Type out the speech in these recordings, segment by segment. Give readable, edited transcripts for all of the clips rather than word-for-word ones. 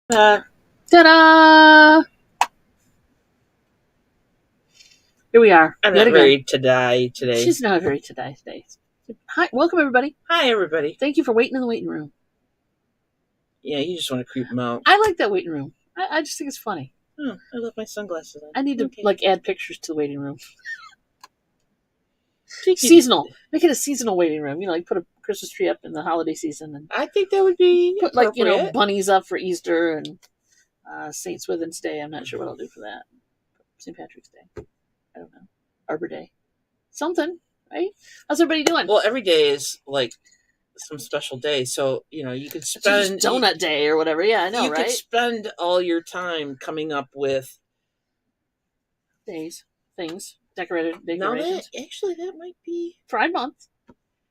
Ta-da! Here we are. I'm yet not again. very today. She's not very today. Hi, welcome everybody. Hi, everybody. Thank you for waiting in the waiting room. Yeah, you just want to creep them out. I like that waiting room. I just think it's funny. Oh, I left my sunglasses on. I need to add pictures to the waiting room. Thank you. Seasonal. Make it a seasonal waiting room. Like put a Christmas tree up in the holiday season, and I think that would be put appropriate. bunnies up for Easter and St. Swithin's Day. I'm not sure what I'll do for that. St. Patrick's Day. I don't know. Arbor Day. Something, right? How's everybody doing? Well, every day is like some special day, so you could spend donut day or whatever. Yeah, I know, right? You could spend all your time coming up with days, things, decorations. No, that might be Pride Month.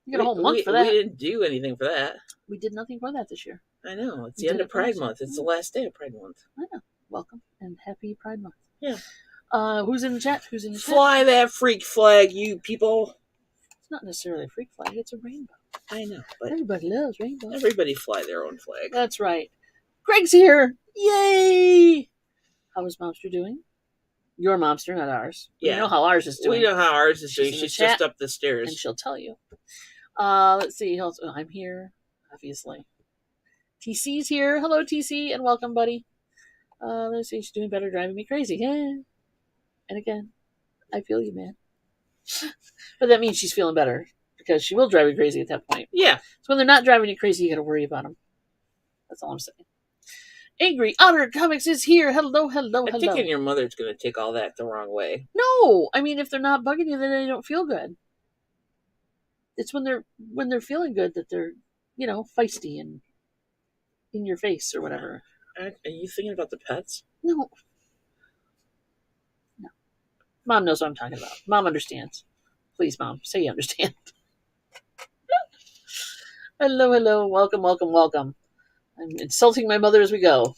You got a whole month for that. We didn't do anything for that. We did nothing for that this year. I know. It's the end of Pride Month. It's the last day of Pride Month. I know. Welcome and happy Pride Month. Yeah. Who's in the chat? Fly that freak flag, you people. It's not necessarily a freak flag. It's a rainbow. I know, but everybody loves rainbows. Everybody fly their own flag. That's right. Greg's here. Yay! How is MoMster doing? Your MoMster, not ours. Yeah. We know how ours is doing. We know how ours is doing. She's just up the stairs. And she'll tell you. Let's see. I'm here, obviously. TC's here. Hello, TC, and welcome, buddy. Let's see. She's doing better, driving me crazy. Yeah. And again, I feel you, man. But that means she's feeling better because she will drive you crazy at that point. Yeah. So when they're not driving you crazy, you got to worry about them. That's all I'm saying. Angry Otter Comics is here. Hello. I'm thinking your mother's going to take all that the wrong way. No, I mean if they're not bugging you, then they don't feel good. It's when they're feeling good that they're, feisty and in your face or whatever. Are you thinking about the pets? No. Mom knows what I'm talking about. Mom understands. Please, Mom, say you understand. Hello. Welcome. I'm insulting my mother as we go.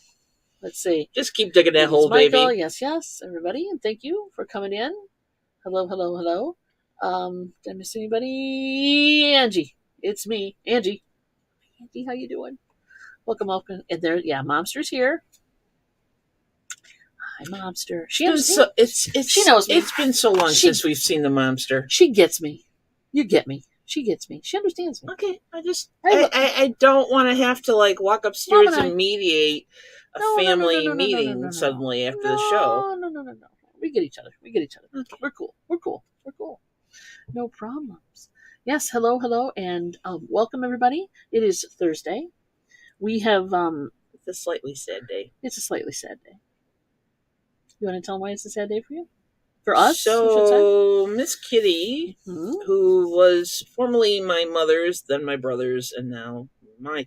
Let's see. Just keep digging that hole, Michael, baby. Yes, everybody. And thank you for coming in. Hello. Did I miss anybody? Angie. It's me. Angie, how you doing? Welcome. And there, MoMster's here. Hi, MoMster. She knows me. It's been so long since we've seen the MoMster. She gets me. You get me. She gets me. She understands me. Okay, I don't want to have to walk upstairs and mediate a family meeting suddenly after the show. No. We get each other. Okay. We're cool. No problems. Yes, hello, and welcome everybody. It is Thursday. We have It's a slightly sad day. It's a slightly sad day. You want to tell them why it's a sad day for you? For us? So, Miss Kitty, who was formerly my mother's, then my brother's, and now our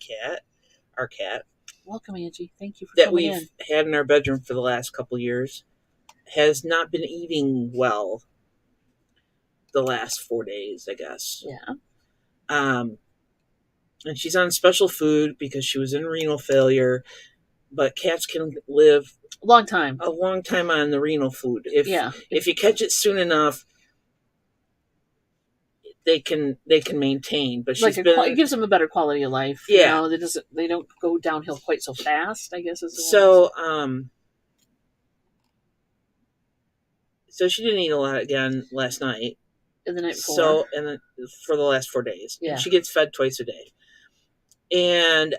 cat. Welcome, Angie. Thank you for coming in. That we've had in our bedroom for the last couple years, has not been eating well the last 4 days, I guess. Yeah. And she's on special food because she was in renal failure, but cats can live a long time on the renal food. If you catch it soon enough, they can maintain. But it gives them a better quality of life. Yeah, they don't go downhill quite so fast, I guess. So she didn't eat a lot again last night. And the night before. For the last 4 days. Yeah. And she gets fed twice a day. And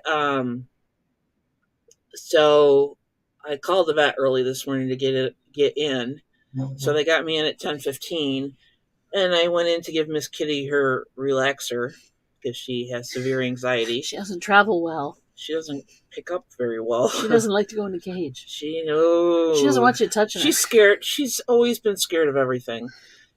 so I called the vet early this morning to get in. Mm-hmm. So they got me in at 10:15, and I went in to give Miss Kitty her relaxer because she has severe anxiety. She doesn't travel well. She doesn't pick up very well. She doesn't like to go in the cage. She doesn't want you touching her. She's scared. She's always been scared of everything.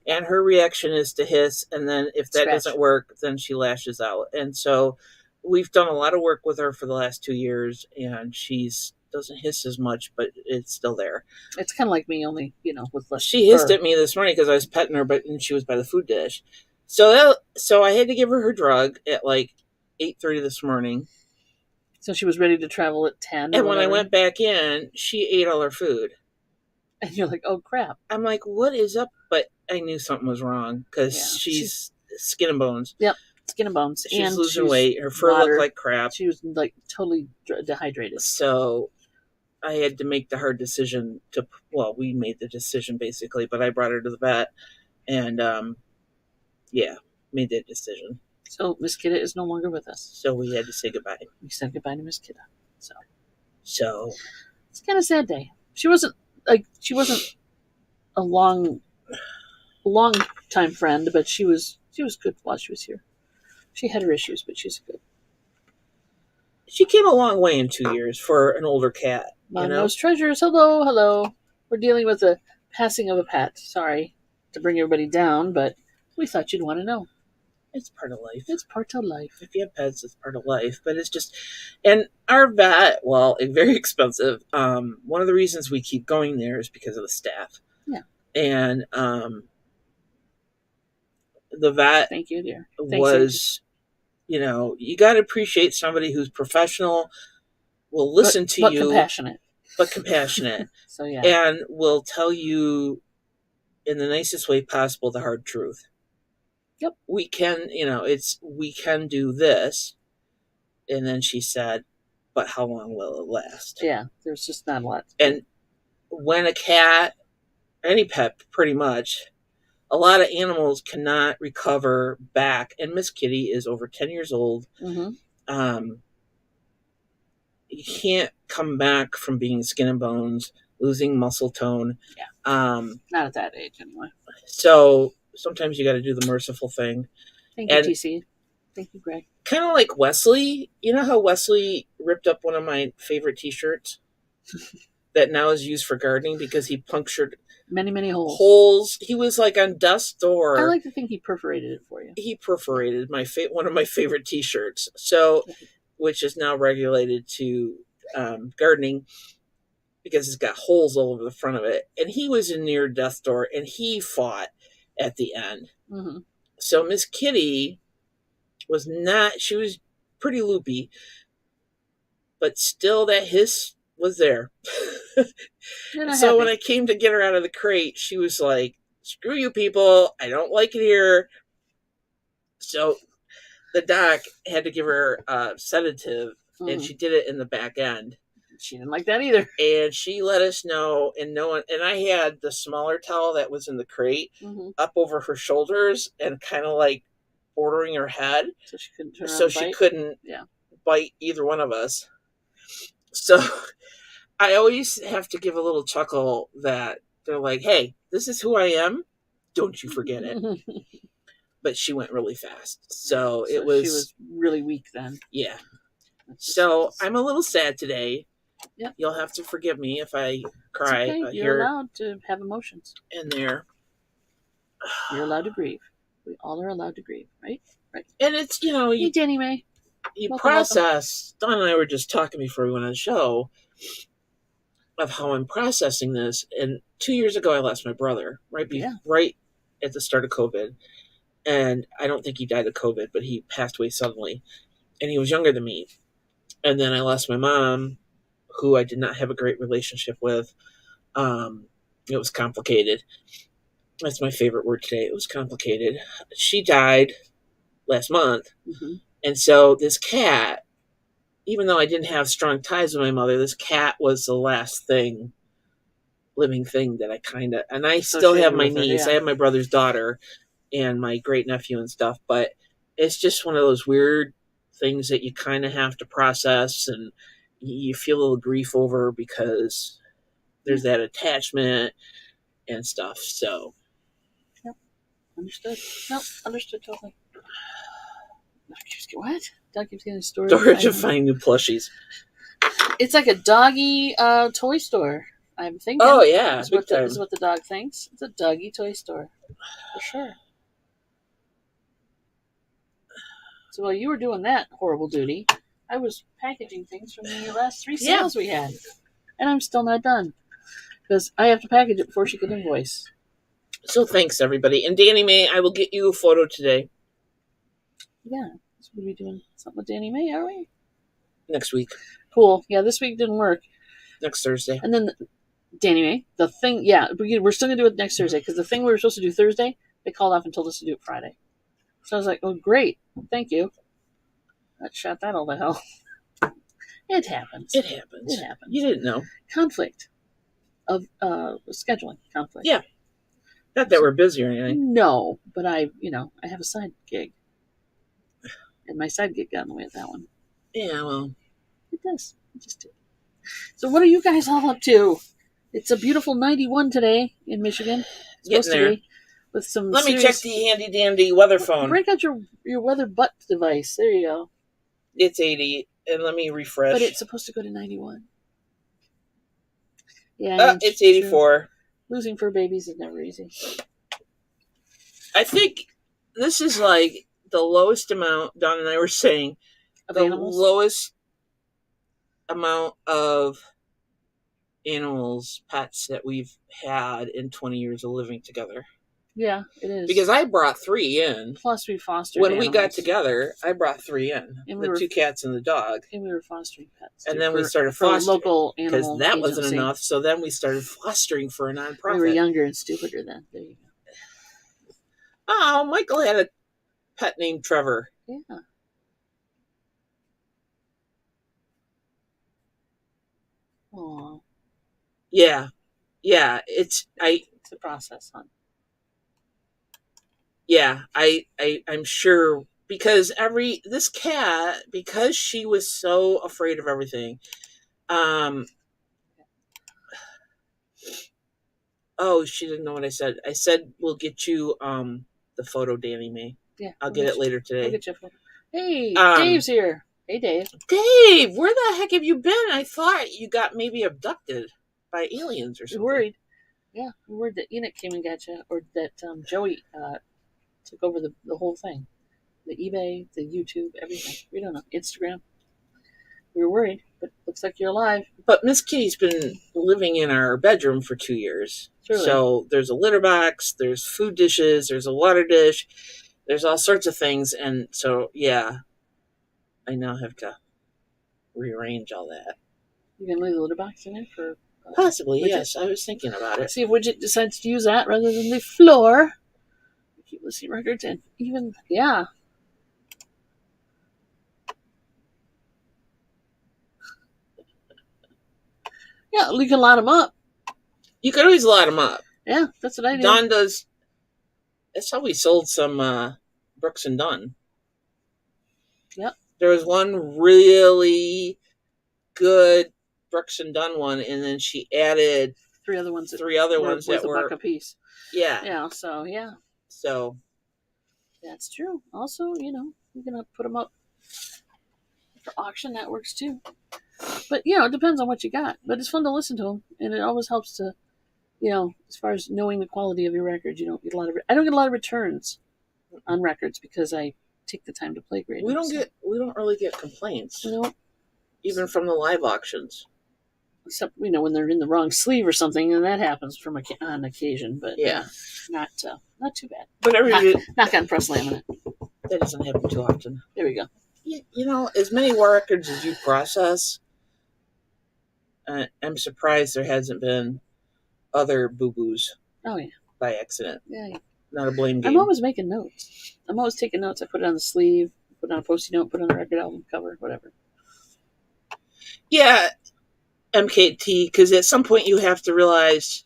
And her reaction is to hiss, and then if that doesn't work, then she lashes out. And so we've done a lot of work with her for the last 2 years, and she doesn't hiss as much, but it's still there. It's kind of like me, only, with less. She hissed at me this morning because I was petting her, and she was by the food dish. So I had to give her drug at 8:30 this morning. So she was ready to travel at 10. And when I went back in, she ate all her food. And you're like, oh, crap. I'm like, what is up? But I knew something was wrong because she's skin and bones. Yep, skin and bones. She's losing weight. Her fur looked like crap. She was totally dehydrated. So I had to make the hard decision to, well, we made the decision basically, but I brought her to the vet and, yeah, made that decision. So Miss Kidda is no longer with us. So we had to say goodbye. We said goodbye to Miss Kidda. So it's kind of a sad day. She wasn't a long time friend, but she was good while she was here. She had her issues, but she's good. She came a long way in 2 years for an older cat. Mom knows treasures. Hello. We're dealing with the passing of a pet. Sorry to bring everybody down, but we thought you'd want to know. It's part of life. It's part of life. If you have pets, it's part of life. But it's just, and our vet, well, it's very expensive. One of the reasons we keep going there is because of the staff. Yeah. And the vet, thank you, dear. Was, you know, you got to appreciate somebody who's professional, will listen to you, but compassionate. So yeah, and will tell you in the nicest way possible the hard truth. Yep. We can, we can do this. And then she said, but how long will it last? Yeah, there's just not a lot. And when a cat, any pet pretty much, a lot of animals cannot recover back. And Miss Kitty is over 10 years old. Mm-hmm. You can't come back from being skin and bones, losing muscle tone. Yeah. Not at that age anyway. So sometimes you got to do the merciful thing. Thank you, TC. Thank you, Greg. Kind of like Wesley. You know how Wesley ripped up one of my favorite T-shirts that now is used for gardening because he punctured many holes. He was like on death's door. I like to think he perforated it for you. He perforated one of my favorite T-shirts. So, which is now regulated to gardening because it's got holes all over the front of it. And he was in near death's door, and he fought at the end. Mm-hmm. So Miss Kitty was not. She was pretty loopy, but still that hiss was there. So when I came to get her out of the crate, she was like, screw you people, I don't like it here. So the doc had to give her a sedative, and she did it in the back end. She didn't like that either. And she let us know, and I had the smaller towel that was in the crate up over her shoulders and kind of like bordering her head. So she couldn't turn around she couldn't bite either one of us. So I always have to give a little chuckle that they're like, hey, this is who I am. Don't you forget it. But she went really fast. So she was really weak then. Yeah. So I'm a little sad today. Yep. You'll have to forgive me if I cry. Okay. You're allowed to have emotions. In there. You're allowed to grieve. We all are allowed to grieve, right? Right. And it's, hey, Danny Mae. You process. Don and I were just talking before we went on the show of how I'm processing this. And 2 years ago, I lost my brother right at the start of COVID. And I don't think he died of COVID, but he passed away suddenly. And he was younger than me. And then I lost my mom, who I did not have a great relationship with. It was complicated. That's my favorite word today. It was complicated. She died last month. Mm-hmm. And so this cat, even though I didn't have strong ties with my mother, this cat was the last living thing that I and I still have my niece. I have my brother's daughter and my great nephew and stuff, but it's just one of those weird things that you kind of have to process, and you feel a little grief over because there's that attachment and stuff. So, yep, understood. Nope, understood totally. What? Dog keeps getting storage. Storage of finding new plushies. It's like a doggy toy store. I'm thinking. Oh yeah, this is what the dog thinks. It's a doggy toy store, for sure. So while you were doing that horrible duty, I was packaging things from the last 3 sales we had. And I'm still not done. Because I have to package it before she can invoice. So thanks, everybody. And Danny Mae, I will get you a photo today. Yeah. So we'll be doing something with Danny Mae, are we? Next week. Cool. Yeah, this week didn't work. Next Thursday. And then Danny Mae, the thing, we're still going to do it next Thursday. Because the thing we were supposed to do Thursday, they called off and told us to do it Friday. So I was like, oh, great. Thank you. That shot that all to hell. It happens. It happens. It happens. You didn't know. Conflict of scheduling conflict. Yeah. Not that we're busy or anything. No, but I have a side gig. And my side gig got in the way of that one. Yeah, well. It does. It just did. So what are you guys all up to? It's a beautiful 91 today in Michigan. It's Getting there. To be with some Let me check the handy dandy weather phone. Break out your weather butt device. There you go. It's 80, and let me refresh. But it's supposed to go to 91. Yeah, it's 84. True. Losing fur babies is never easy. I think this is like the lowest amount, Dawn and I were saying, of the animals? lowest amount of animals, pets that we've had in 20 years of living together. Yeah, it is. Because I brought 3 in. Plus we fostered when animals. We got together, I brought 3 in. And the 2 cats and the dog. And we were fostering pets. And then we started fostering. Local animal because that agency. Wasn't enough, so then we started fostering for a nonprofit. We were younger and stupider then. There you go. Oh, Michael had a pet named Trevor. Yeah. Aww. Yeah. Yeah, it's a process, huh? Yeah, I'm sure because this cat, because she was so afraid of everything, oh, she didn't know what I said. I said we'll get you the photo Danny made. Yeah. I'll get it later today. We'll get you a photo. Hey, Dave's here. Hey, Dave. Dave, where the heck have you been? I thought you got maybe abducted by aliens or something. We're worried. Yeah, we're worried that Enoch came and got you, or that Joey took over the whole thing. The eBay, the YouTube, everything. We don't know. Instagram. We were worried, but looks like you're alive. But Miss Kitty's been living in our bedroom for 2 years. Truly. So there's a litter box, there's food dishes, there's a water dish, there's all sorts of things. And so, yeah, I now have to rearrange all that. You can leave the litter box in there for... Possibly, Widget? Yes. I was thinking about it. See if Widget decides to use that rather than the floor. Keep listening records and even, yeah. Yeah, you can lot them up. You could always lot them up. Yeah, that's what I do. Dawn does. That's how we sold some Brooks and Dunn. Yep. There was one really good Brooks and Dunn one, and then she added 3 other ones. That were $1 a piece. Yeah. Yeah. So yeah. So that's true. Also, you're gonna put them up for auction. That works too. But it depends on what you got. But it's fun to listen to them, and it always helps to, as far as knowing the quality of your records. You don't get a lot of. I don't get a lot of returns on records because I take the time to play grade. We don't really get complaints. No. Even from the live auctions. Except when they're in the wrong sleeve or something, and that happens on occasion. But yeah, not too bad. But knock on press laminate. That doesn't happen too often. There we go. As many records as you process, I'm surprised there hasn't been other boo-boos. Oh yeah. By accident. Yeah. Not a blame game. I'm always making notes. I'm always taking notes. I put it on the sleeve, put it on a Post-it note, put it on the record album cover, whatever. Yeah, MKT, because at some point you have to realize,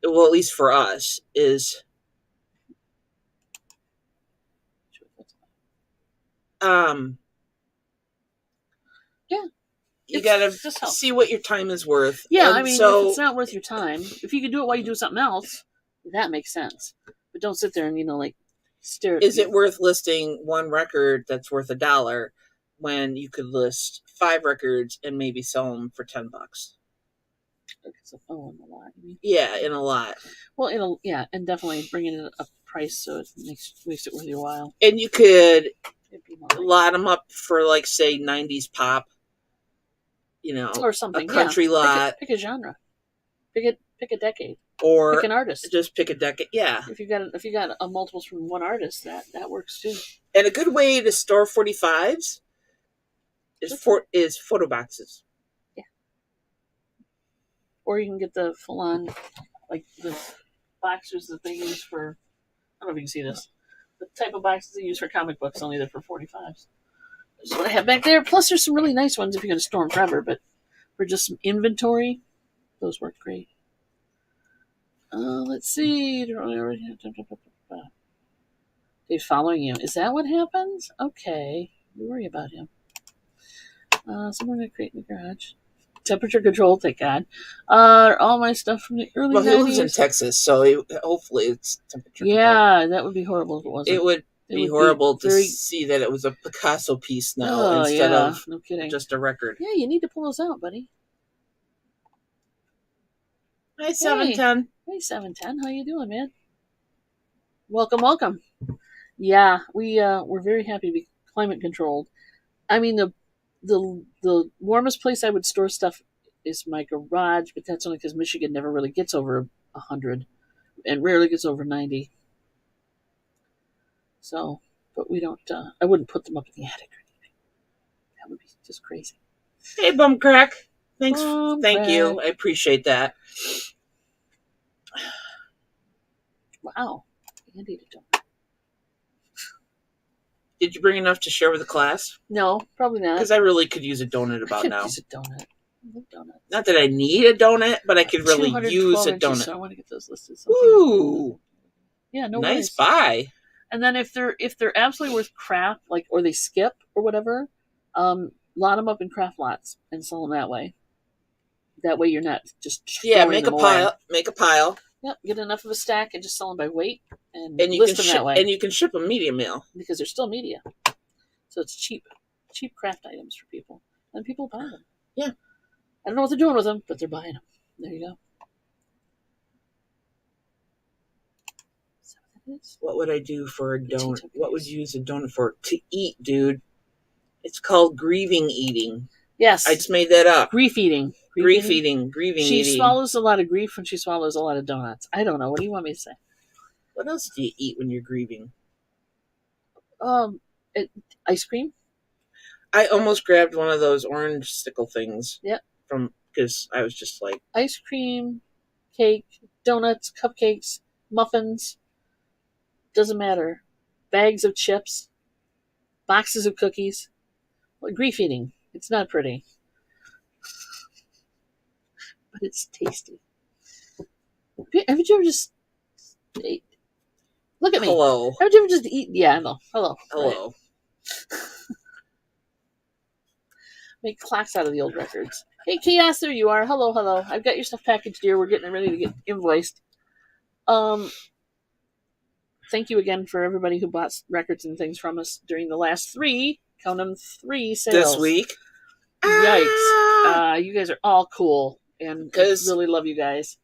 well, at least for us, is yeah, you gotta see what your time is worth. Yeah, if it's not worth your time, if you could do it while you do something else, that makes sense. But don't sit there and stare at Is it worth listing one record that's worth $1 when you could list 5 records and maybe sell them for $10? It's a phone a lot. Yeah, in a lot. Well, and definitely bringing in a price so it makes it worth your while. And you could lot them up for, like, say, 90s pop, or something. A country lot. Pick a genre. Pick a decade. Or pick an artist. Just pick a decade. Yeah. If you got a multiples from one artist, that works too. And a good way to store 45s is photo boxes. Yeah. Or you can get the full on, like the boxes that they use for. I don't know if you can see this. The type of boxes they use for comic books, only they're for 45s. That's what I have back there. Plus, there's some really nice ones if you're going to store them forever, but for just some inventory, those work great. Let's see. He's following you. Is that what happens? Okay. Don't worry about him. Someone going to create in the garage. Temperature control, thank God. All my stuff from the early 90s. Well, he lives in Texas, so hopefully it's temperature control. Yeah, that would be horrible if it wasn't. It would be horrible to see that it was a Picasso piece now instead of no kidding. Just a record. Yeah, you need to pull those out, buddy. Hi, 710. Hey, 710. How you doing, man? Welcome. Yeah, we're very happy to be climate controlled. I mean, the warmest place I would store stuff is my garage, but that's only because Michigan never really gets over 100 and rarely gets over 90. So, but we don't, I wouldn't put them up in the attic or anything. That would be just crazy. Hey, Bumcrack. Thanks. Thank you. I appreciate that. Wow. Andy did donut. Did you bring enough to share with the class? No, probably not. Because I really could use a donut about now. Use a donut. I love donuts. Not that I need a donut, but I could really use a donut. So I want to get those listed. Ooh. Yeah, no nice worries. Buy. And then if they're absolutely worth crap, like or they skip or whatever, lot them up in craft lots and sell them that way. That way you're not just make a pile. Away. Make a pile. Yep, get enough of a stack and just sell them by weight and you list can them that way. And you can ship them media mail because they're still media, so it's cheap craft items for people, and people buy them. Yeah, I don't know what they're doing with them, but they're buying them. There you go. What would I do for a donut? What would you use a donut for? To eat, dude. It's called grieving eating. Yes. I just made that up. Grief eating. Grieving eating. She swallows a lot of grief when she swallows a lot of donuts. I don't know. What do you want me to say? What else do you eat when you're grieving? Ice cream. I almost grabbed one of those orange stickle things. Yep. Because I was just like... Ice cream, cake, donuts, cupcakes, muffins. Doesn't matter. Bags of chips. Boxes of cookies. Well, grief eating. It's not pretty. But it's tasty. Haven't you ever just... Look at me. Hello. Haven't you ever just eaten... Yeah, I know. Hello. Hello. Right. Make clocks out of the old records. Hey, Chaos, there you are. Hello. I've got your stuff packaged here. We're getting ready to get invoiced. Thank you again for everybody who bought records and things from us during the last 3, count them 3 sales. This week? Yikes. You guys are all cool. And I really love you guys.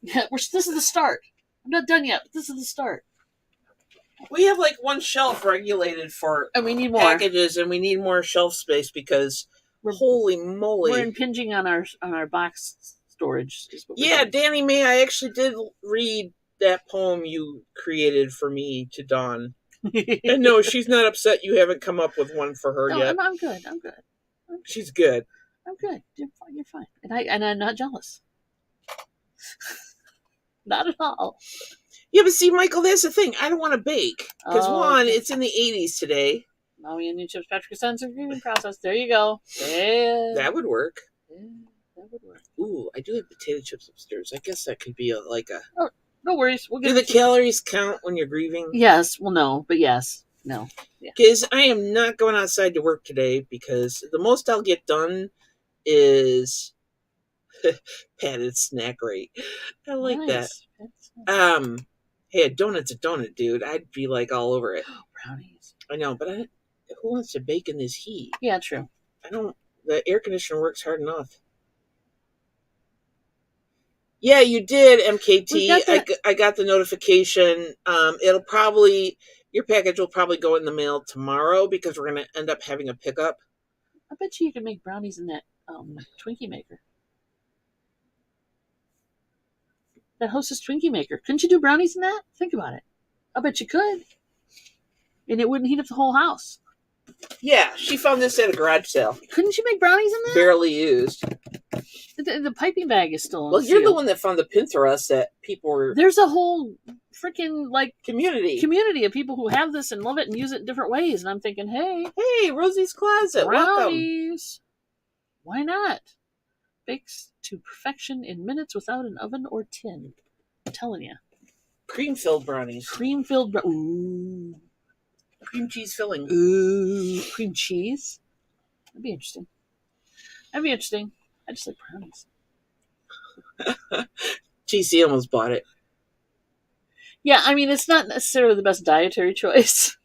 Yeah, this is the start. I'm not done yet, but this is the start. We have like one shelf regulated for and we need more packages, and we need more shelf space because holy moly, we're impinging on our box storage. Yeah, Danny May, I actually did read that poem you created for me to Dawn. And no, she's not upset you haven't come up with one for her yet. I'm good. She's good. I'm good. You're fine. And I'm not jealous. Not at all. Yeah, but see, Michael, that's the thing. I don't want to bake. Because it's in the 80s today. Mommy and chips, Patrick Sons of grieving process. There you go. Yeah. That would work. Yeah, that would work. Ooh, I do have potato chips upstairs. I guess that could be Oh, no worries. Do the calories count when you're grieving? Yes. Well, no. But yes. No. Because I am not going outside to work today because the most I'll get done is padded snack rate. I like that. Hey, a donut's a donut, dude. I'd be like all over it. Brownies. I know, but who wants to bake in this heat? Yeah, true. The air conditioner works hard enough. Yeah, you did, MKT. I got the notification. Your package will probably go in the mail tomorrow because we're going to end up having a pickup. I bet you can make brownies in that Twinkie maker. That Hostess Twinkie maker. Couldn't you do brownies in that? Think about it. I bet you could. And it wouldn't heat up the whole house. Yeah, she found this at a garage sale. Couldn't you make brownies in that? Barely used. The piping bag is still on. Well, you're the one that found the Pinterest that people were... There's a whole freaking like community of people who have this and love it and use it in different ways. And I'm thinking, hey, Rosie's Closet, brownies. Welcome. Why not? Bakes to perfection in minutes without an oven or tin. I'm telling you. Cream-filled brownies. Ooh. Cream cheese filling. Ooh. Cream cheese? That'd be interesting. I just like brownies. GC almost bought it. Yeah, I mean, it's not necessarily the best dietary choice.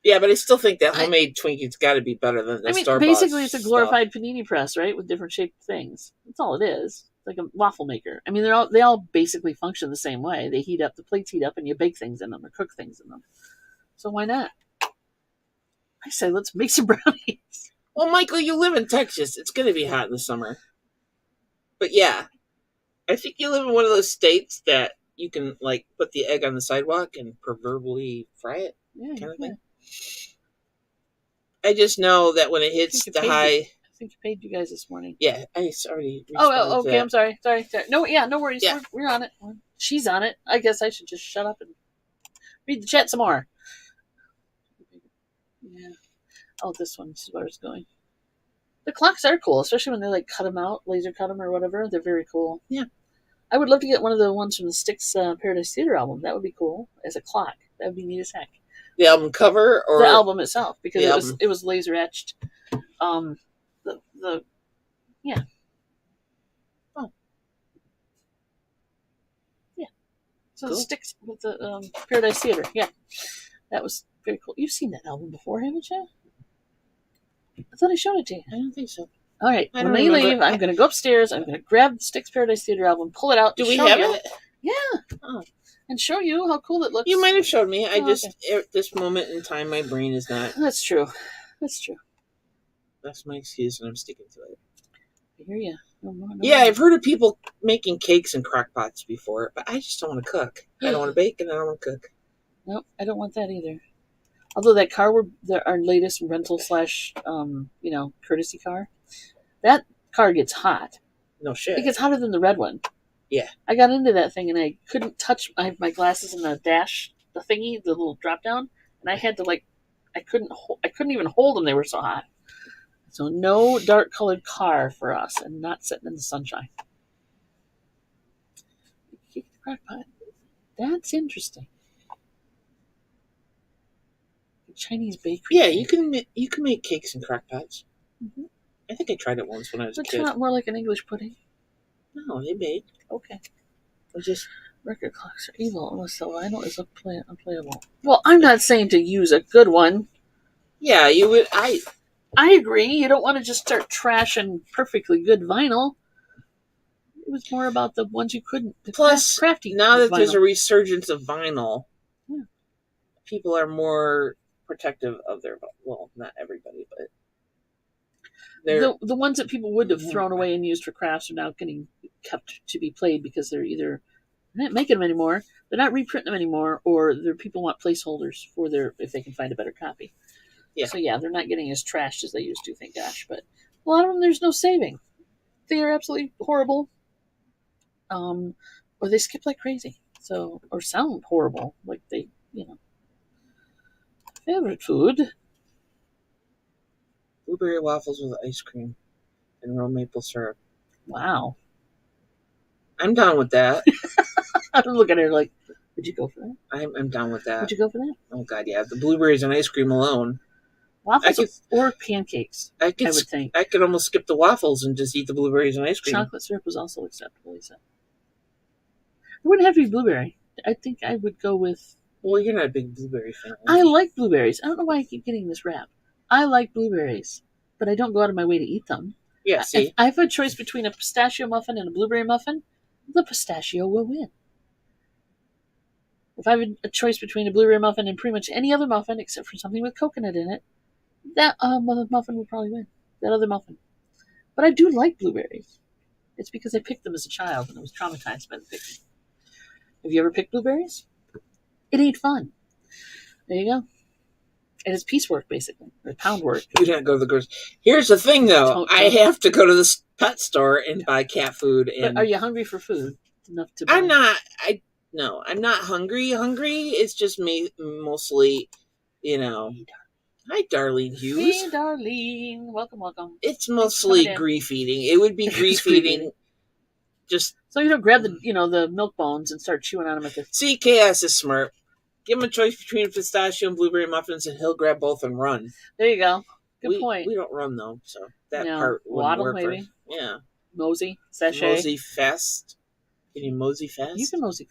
Yeah, but I still think that homemade Twinkie's got to be better than the store-bought basically, it's a glorified stuff. panini press, right, with different shaped things. That's all it is. It's like a waffle maker. I mean, they all basically function the same way. They heat up, the plates heat up, and you bake things in them or cook things in them. So why not? I say, let's make some brownies. Well, Michael, you live in Texas. It's going to be hot in the summer. But yeah, I think you live in one of those states that you can like put the egg on the sidewalk and proverbially fry it, kind of thing. I just know that when it hits the high... I think you paid you guys this morning. Yeah, I already... Oh, okay, I'm sorry. No, no worries. Yeah. We're on it. She's on it. I guess I should just shut up and read the chat some more. Yeah. Oh, this one. This is where it's going. The clocks are cool, especially when they like cut them out, laser cut them or whatever. They're very cool. Yeah. I would love to get one of the ones from the Styx Paradise Theater album. That would be cool as a clock. That would be neat as heck. The album cover or the album itself, because it was laser etched. Yeah. Oh. Yeah. So cool. The Styx with the Paradise Theater. Yeah. That was very cool. You've seen that album before, haven't you? I thought I showed it to you. I don't think so. All right. When they leave, I'm going to go upstairs. I'm going to grab the Styx Paradise Theater album, pull it out. Do we have it? Yeah. Oh. And show you how cool it looks. You might have showed me. At this moment in time, my brain is not. That's true. That's my excuse, and I'm sticking to it. I hear you. Yeah, I've heard of people making cakes in crock pots before, but I just don't want to cook. I don't want to bake, and I don't want to cook. Nope, I don't want that either. Although that car, our latest rental / courtesy car, that car gets hot. No shit. It gets hotter than the red one. Yeah. I got into that thing and I couldn't touch. I have my glasses in the dash, the thingy, the little drop down, and I had to I couldn't even hold them. They were so hot. So no dark colored car for us, and not sitting in the sunshine. Keep the crock pot. That's interesting. Chinese bakery. Yeah, you can make cakes in crock pots. Mm-hmm. I think I tried it once when I was a kid. It's not more like an English pudding. No, they bake. Okay. Just record clocks are evil unless the vinyl is unplayable. Well, I'm not saying to use a good one. Yeah, you would. I agree. You don't want to just start trashing perfectly good vinyl. It was more about the ones you couldn't. Plus, crafty. Now that there's a resurgence of vinyl, people are more protective of their. Well, not everybody, but the ones that people would have thrown away and used for crafts are now getting kept to be played because they're not making them anymore, they're not reprinting them anymore, or people want placeholders for if they can find a better copy. Yeah. So yeah, they're not getting as trashed as they used to, thank gosh. But a lot of them, there's no saving. They are absolutely horrible. Or they skip like crazy. So, or sound horrible, like they, Favorite food. Blueberry waffles with ice cream and real maple syrup. Wow. I'm down with that. I'm looking at her like, would you go for that? I'm down with that. Would you go for that? Oh, God, yeah. The blueberries and ice cream alone. Waffles or pancakes, I would think. I could almost skip the waffles and just eat the blueberries and ice cream. Chocolate syrup was also acceptable, Lisa. It wouldn't have to be blueberry. I think I would go with... Well, you're not a big blueberry fan. I like blueberries. I don't know why I keep getting this rap. I like blueberries, but I don't go out of my way to eat them. Yeah, see? If I have a choice between a pistachio muffin and a blueberry muffin, the pistachio will win. If I have a choice between a blueberry muffin and pretty much any other muffin, except for something with coconut in it, that muffin would probably win. That other muffin. But I do like blueberries. It's because I picked them as a child and I was traumatized by the picking. Have you ever picked blueberries? It ain't fun. There you go. And it's piecework, basically, or pound work. You'd have to go to the grocery. Here's the thing, though. I have to go to the pet store and buy cat food. And but are you hungry for food? enough to buy. I'm not hungry. It's just me mostly, Hi, Darlene Hughes. Hey, Darlene. Welcome. It's mostly grief eating. It would be grief eating. Just so you don't grab the milk bones and start chewing on them at the. See, KS is smart. Give him a choice between pistachio and blueberry muffins, and he'll grab both and run. There you go. Good point. We don't run though, so that part wouldn't waddle work. Maybe. Yeah. Mosey, sachet. Mosey fast. Can you mosey fast? You can mosey.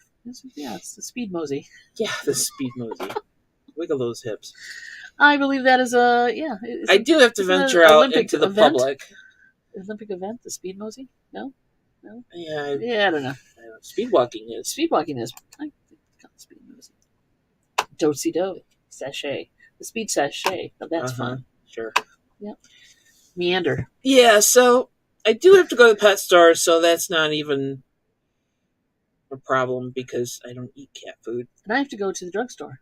Yeah, it's the speed mosey. Yeah, the speed mosey. Wiggle those hips. I believe that is I do have to venture out into the public. Olympic event, the speed mosey? No? Yeah, I don't know. Speed walking is. I think it's called speed mosey. Do-si-do. Sachet. The speed sachet. Oh, that's fun. Sure. Yep. Meander. Yeah, so I do have to go to the pet store, so that's not even a problem because I don't eat cat food. And I have to go to the drugstore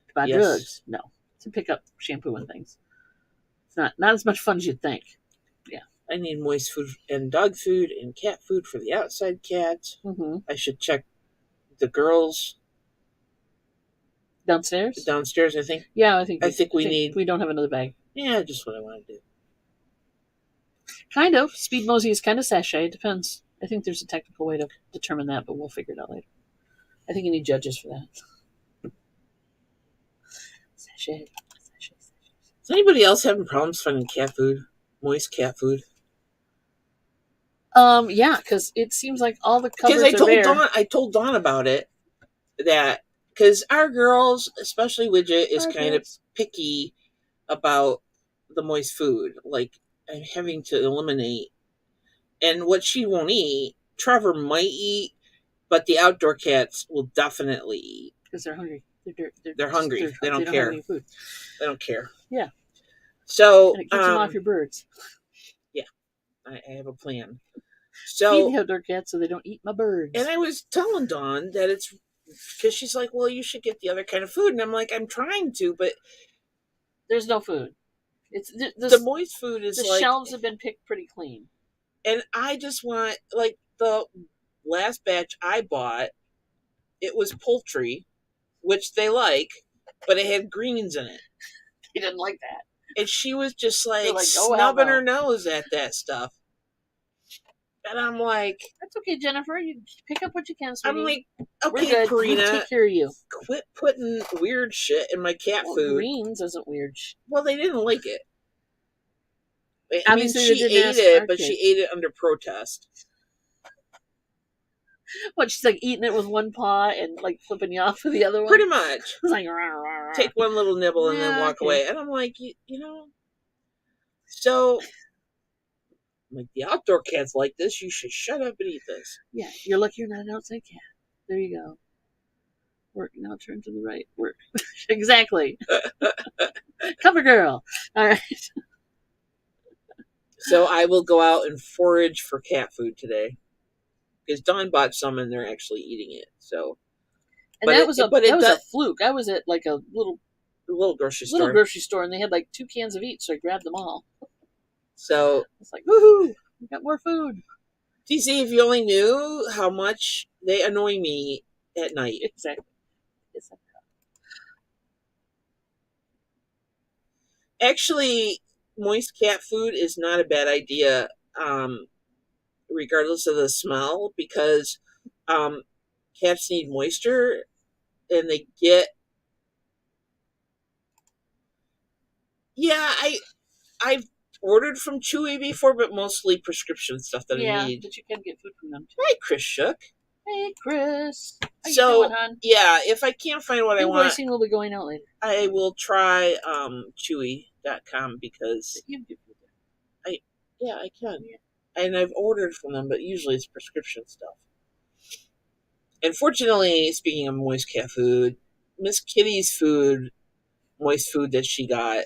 to buy drugs. No. To pick up shampoo and things. It's not as much fun as you'd think. Yeah. I need moist food and dog food and cat food for the outside cat. Mm-hmm. I should check the girls downstairs, I think. Yeah, I think we need. We don't have another bag. Yeah, just what I want to do. Kind of. Speed mosey is kind of sachet. It depends. I think there's a technical way to determine that, but we'll figure it out later. I think you need judges for that. Sachet. Is anybody else having problems finding cat food? Moist cat food? Yeah, because it seems like all the cupboards are bare. I told Dawn about it. That because our girls, especially Widget, is kind of picky about the moist food. Like I'm having to eliminate, and what she won't eat, Trevor might eat, but the outdoor cats will definitely eat because they're hungry. They're hungry. They don't care. They don't care. Yeah. So and it keeps them off your birds. Yeah, I have a plan. So feed the outdoor cats so they don't eat my birds. And I was telling Dawn that it's because she's like, well, you should get the other kind of food. And I'm like, I'm trying to, but there's no food. It's the moist food is the shelves have been picked pretty clean. And I just want, like, the last batch I bought, it was poultry, which they like, but it had greens in it. He didn't like that. And she was just like snubbing her nose at that stuff. And I'm like, that's okay, Jennifer. You pick up what you can. Sweetie. I'm like, okay, Karina, we'll take care of you. Quit putting weird shit in my cat food. Greens isn't weird. Well, they didn't like it. I mean, she ate it, but she ate it under protest. What, she's like eating it with one paw and like flipping you off with the other one? Pretty much. Like, rah, rah, rah. Take one little nibble and then walk away. And I'm like, you know. So, like, the outdoor cats like this. You should shut up and eat this. Yeah, you're lucky you're not an outside cat. There you go. Work, now turn to the right. Work. Exactly. Cover girl. All right. So I will go out and forage for cat food today. Because Dawn bought some and they're actually eating it. So, and that was a fluke. I was at like a little grocery store. And they had like 2 cans of each, so I grabbed them all. So it's like, woohoo! We got more food. TC, if you only knew how much they annoy me at night. Exactly. Actually, moist cat food is not a bad idea. Regardless of the smell, because cats need moisture and they get I've ordered from Chewy before, but mostly prescription stuff that I need. But you can get food from them too. Hi, Chris Shook. Hey, Chris. How you doing, hon? Yeah, if I can't find what I want, invoicing will be going out later. I will try Chewy.com because you can get food there. I can. Yeah. And I've ordered from them, but usually it's prescription stuff. And fortunately, speaking of moist cat food, Miss Kitty's moist food that she got,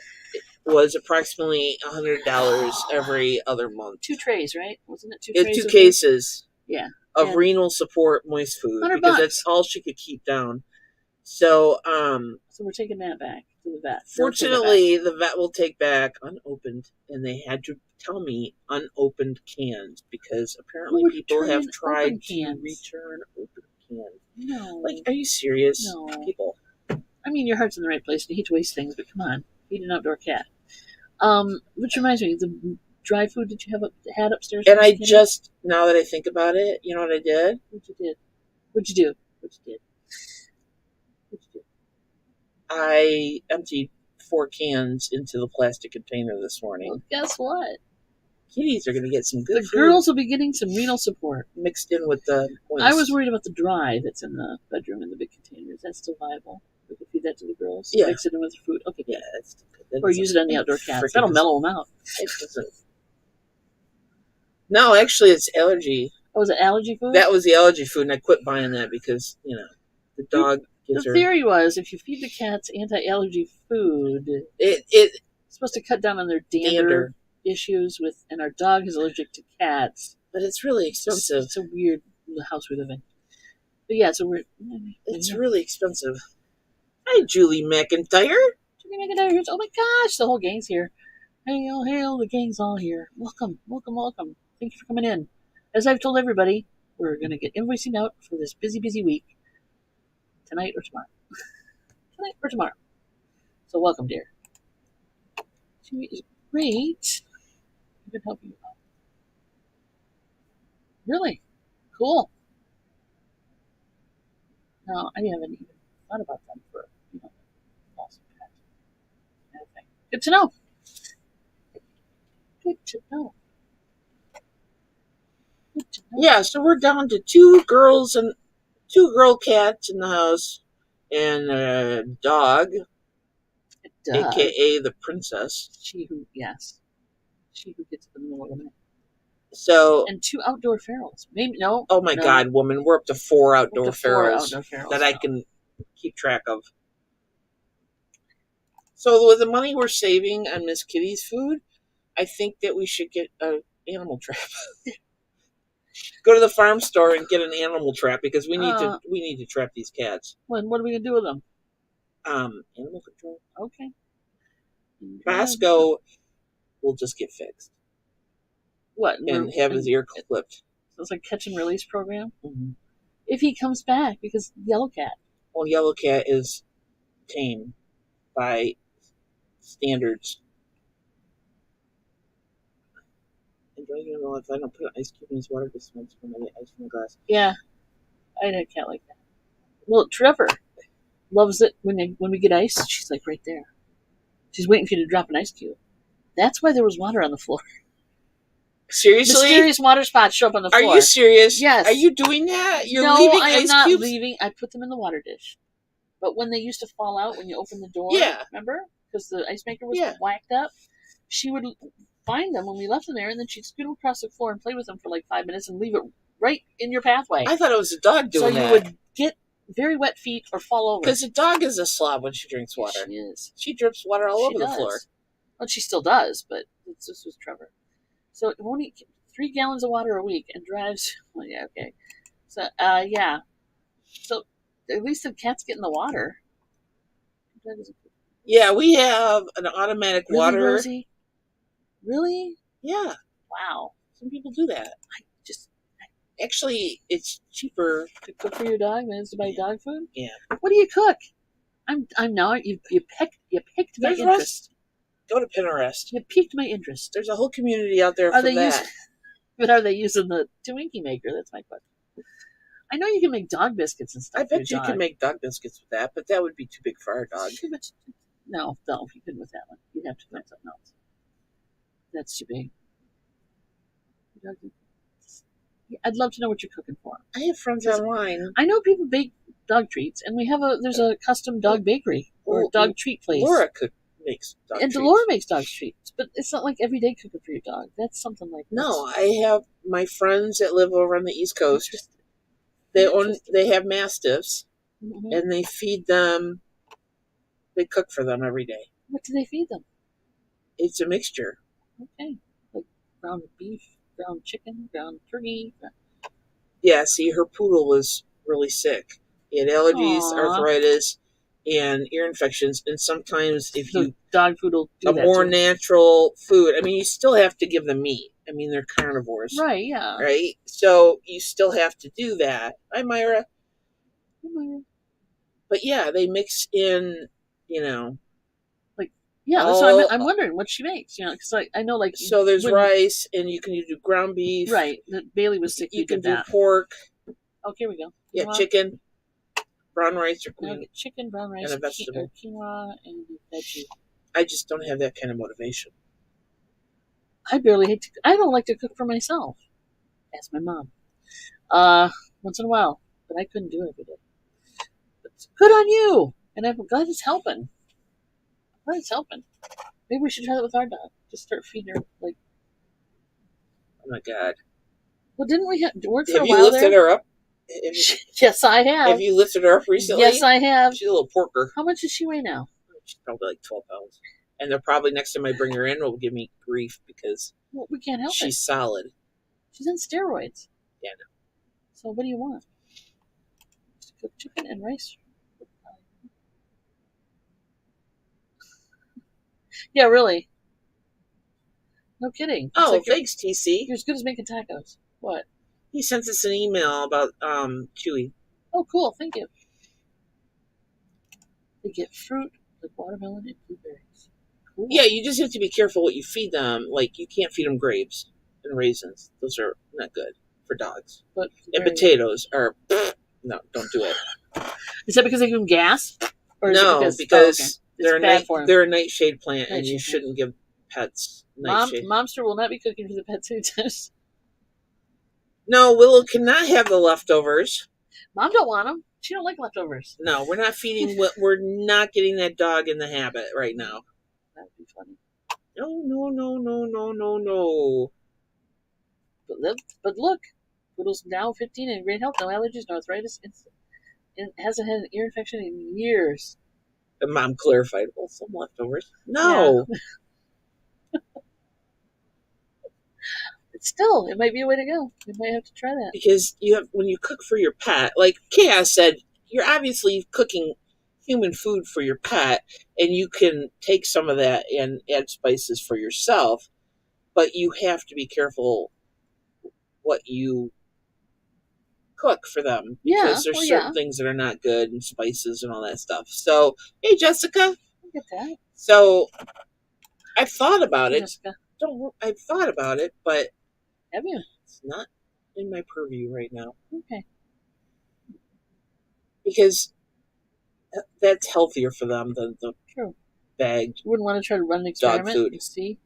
was approximately $100 every other month. 2 trays, right? Wasn't it 2 trays? 2 cases. Yeah. Of renal support moist food. Because that's all she could keep down. So we're taking that back to the vet. Fortunately, the vet will take back unopened, and they had to tell me unopened cans because apparently people have tried to return can. No. Like, are you serious? No. People. I mean, your heart's in the right place. You hate to waste things, but come on. Feed an outdoor cat. Which reminds me, the dry food that you had upstairs. And I just, now that I think about it, you know what I did? What'd you do? What'd you do? I emptied 4 cans into the plastic container this morning. Well, guess what? Kitties are going to get some good food. The girls will be getting some renal support. Mixed in with the moist. I was worried about the dry that's in the bedroom in the big containers. That's still viable. We could feed that to the girls. Yeah. Mix it in with the food. Okay. Yeah, that's good. Or use it on the outdoor cats. That'll mellow them out. It doesn't. No, actually, it's allergy. Oh, was it allergy food? That was the allergy food, and I quit buying that because, the dog gets The theory was if you feed the cats anti-allergy food, it's supposed to cut down on their dander issues with, and our dog is allergic to cats. But it's really expensive. It's a weird house we live in. But yeah, it's really expensive. Hi, Julie McIntyre. Julie McIntyre. Oh my gosh, the whole gang's here. Hail, the gang's all here. Welcome. Thank you for coming in. As I've told everybody, we're going to get invoicing out for this busy week. Tonight or tomorrow. So welcome, dear. She is great. I can help you out. Really? Cool. No, I haven't even thought about them for, awesome pet. Anything. Good to know. Yeah, so we're down to 2 girl cats in the house and a dog, aka the princess. She who gets in the middle of the night. So, and 2 outdoor ferals. Maybe no. Oh my God, woman! We're up to 4 outdoor ferals that I can keep track of. So with the money we're saving on Miss Kitty's food, I think that we should get an animal trap. Go to the farm store and get an animal trap because we need to trap these cats. What are we gonna do with them? Animal control. Okay. Basco will just get fixed. What? And have his ear clipped. So it's like catch and release program. Mm-hmm. If he comes back, because Yellow Cat. Well, Yellow Cat is tame by standards. And don't you know if I don't put an ice cube in his water, this smells from my ice from the glass. Yeah, I had a cat like that. Well, Trevor loves it when we get ice. She's like right there. She's waiting for you to drop an ice cube. That's why there was water on the floor. Seriously? Mysterious water spots show up on the floor. Are you serious? Yes. Are you doing that? You're leaving ice cubes? No, I am not leaving. I put them in the water dish. But when they used to fall out when you open the door, remember? Because the ice maker was whacked up, she would find them when we left them there, and then she'd scoot them across the floor and play with them for like 5 minutes and leave it right in your pathway. I thought it was a dog doing that. So you would get very wet feet or fall over. Because a dog is a slob when she drinks water. She is. She drips water all over the floor. Well, she still does, but this was Trevor. So it won't eat 3 gallons of water a week and drives. Well, yeah, okay. So, yeah. So at least the cat's getting the water. Yeah, we have an automatic water. Rosie? Really? Yeah. Wow. Some people do that. Actually, it's cheaper to cook for your dog than to buy dog food. Yeah. What do you cook? I'm now you picked my interest. Go to Pinterest. You piqued my interest. There's a whole community out there for that. But are they using the Twinkie maker? That's my question. I know you can make dog biscuits and stuff. I bet you can make dog biscuits with that, but that would be too big for our dog. No, you couldn't with that one. You'd have to find something else. That's too big. I'd love to know what you're cooking for. I have friends online. I know people bake dog treats, and there's a custom dog bakery or dog treat place. Laura makes dog treats. And Laura makes dog treats, but it's not like everyday cooking for your dog. That's something like this. No, I have my friends that live over on the East Coast. They have mastiffs, and they feed them. They cook for them every day. What do they feed them? It's a mixture. Okay, like ground beef, ground chicken, ground turkey. Yeah, see, her poodle was really sick. He had allergies, arthritis, and ear infections. And sometimes if dog food will do that more natural food, I mean, you still have to give them meat. I mean, they're carnivores. Right, yeah. Right? So you still have to do that. Hi, Myra. But yeah, they mix in, you know, like yeah. That's what I'm wondering what she makes. You know, because I know like so there's rice, and you can do ground beef. Right. Bailey was sick. You can do pork. Oh, here we go. Yeah, chicken, brown rice, or quinoa. Get chicken, brown rice, and a vegetable. Quinoa, and veggie. I just don't have that kind of motivation. I barely hate to. I don't like to cook for myself. Ask my mom. Once in a while, but I couldn't do it every day. But good on you, and I'm glad it's helping. I'm glad it's helping. Maybe we should try that with our dog. Just start feeding her like. Oh my god. Well, didn't we work for have a while? Have you lifted her up? Yes, I have. Have you lifted her up recently? Yes, I have. She's a little porker. How much does she weigh now? She's probably like 12 pounds. And they're probably next time I bring her in will give me grief because we can't help she's solid. She's on steroids. Yeah, no. So what do you want? Just cook chicken and rice. Yeah, really. No kidding. Oh, like thanks, TC. You're as good as making tacos. What? He sent us an email about Chewy. Oh, cool. Thank you. They get fruit like watermelon and blueberries. Cool. Yeah, you just have to be careful what you feed them. Like, you can't feed them grapes and raisins. Those are not good for dogs. And potatoes are... No, don't do it. Is that because they give them gas? Or no, because they're a nightshade plant, and you shouldn't give pets nightshade. MoMster will not be cooking for the pets anytime. No, Willow cannot have the leftovers. Mom don't want them. She don't like leftovers. No, we're not feeding. We're not getting that dog in the habit right now. That would be funny. No. But look, Poodle's now 15 and in great health, no allergies, no arthritis, and hasn't had an ear infection in years. The mom clarified, well, some leftovers. No. Yeah. But still, it might be a way to go. We might have to try that. Because when you cook for your pet, like Chaos said, you're obviously cooking human food for your pet, and you can take some of that and add spices for yourself, but you have to be careful what you cook for them, because there's certain things that are not good, and spices and all that stuff. So, hey, Jessica. Look at that. So, I've thought about it. I've thought about it, but have you? It's not in my purview right now. Okay. Because that's healthier for them than the bagged. You wouldn't want to try to run an experiment dog food. And see?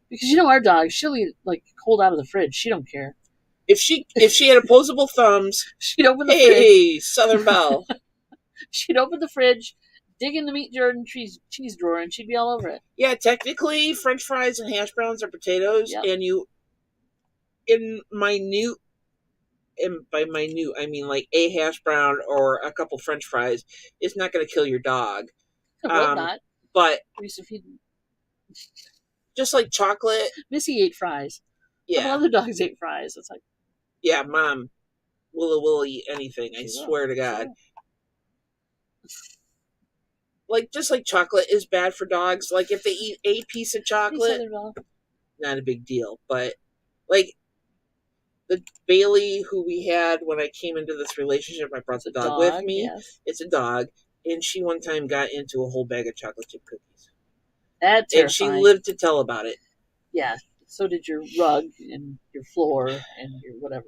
Because you know our dog, she'll eat like cold out of the fridge. She don't care. If she had opposable thumbs, she'd open the fridge. Hey, Southern Belle. She'd open the fridge, dig in the meat Jordan cheese drawer, and she'd be all over it. Yeah, technically, French fries and hash browns are potatoes, and and by minute, I mean like a hash brown or a couple French fries. It's not going to kill your dog. Not. But we used to feed just like chocolate. Missy ate fries. Yeah, other dogs ate fries. It's like, yeah, Mom, will eat anything. I swear to God. Like, just like chocolate is bad for dogs. Like, if they eat a piece of chocolate, not a big deal. But like the Bailey who we had when I came into this relationship, I brought the dog with me. Yes. It's a dog, and she one time got into a whole bag of chocolate chip cookies. That's terrifying. And she lived to tell about it. Yeah. So did your rug and your floor and your whatever.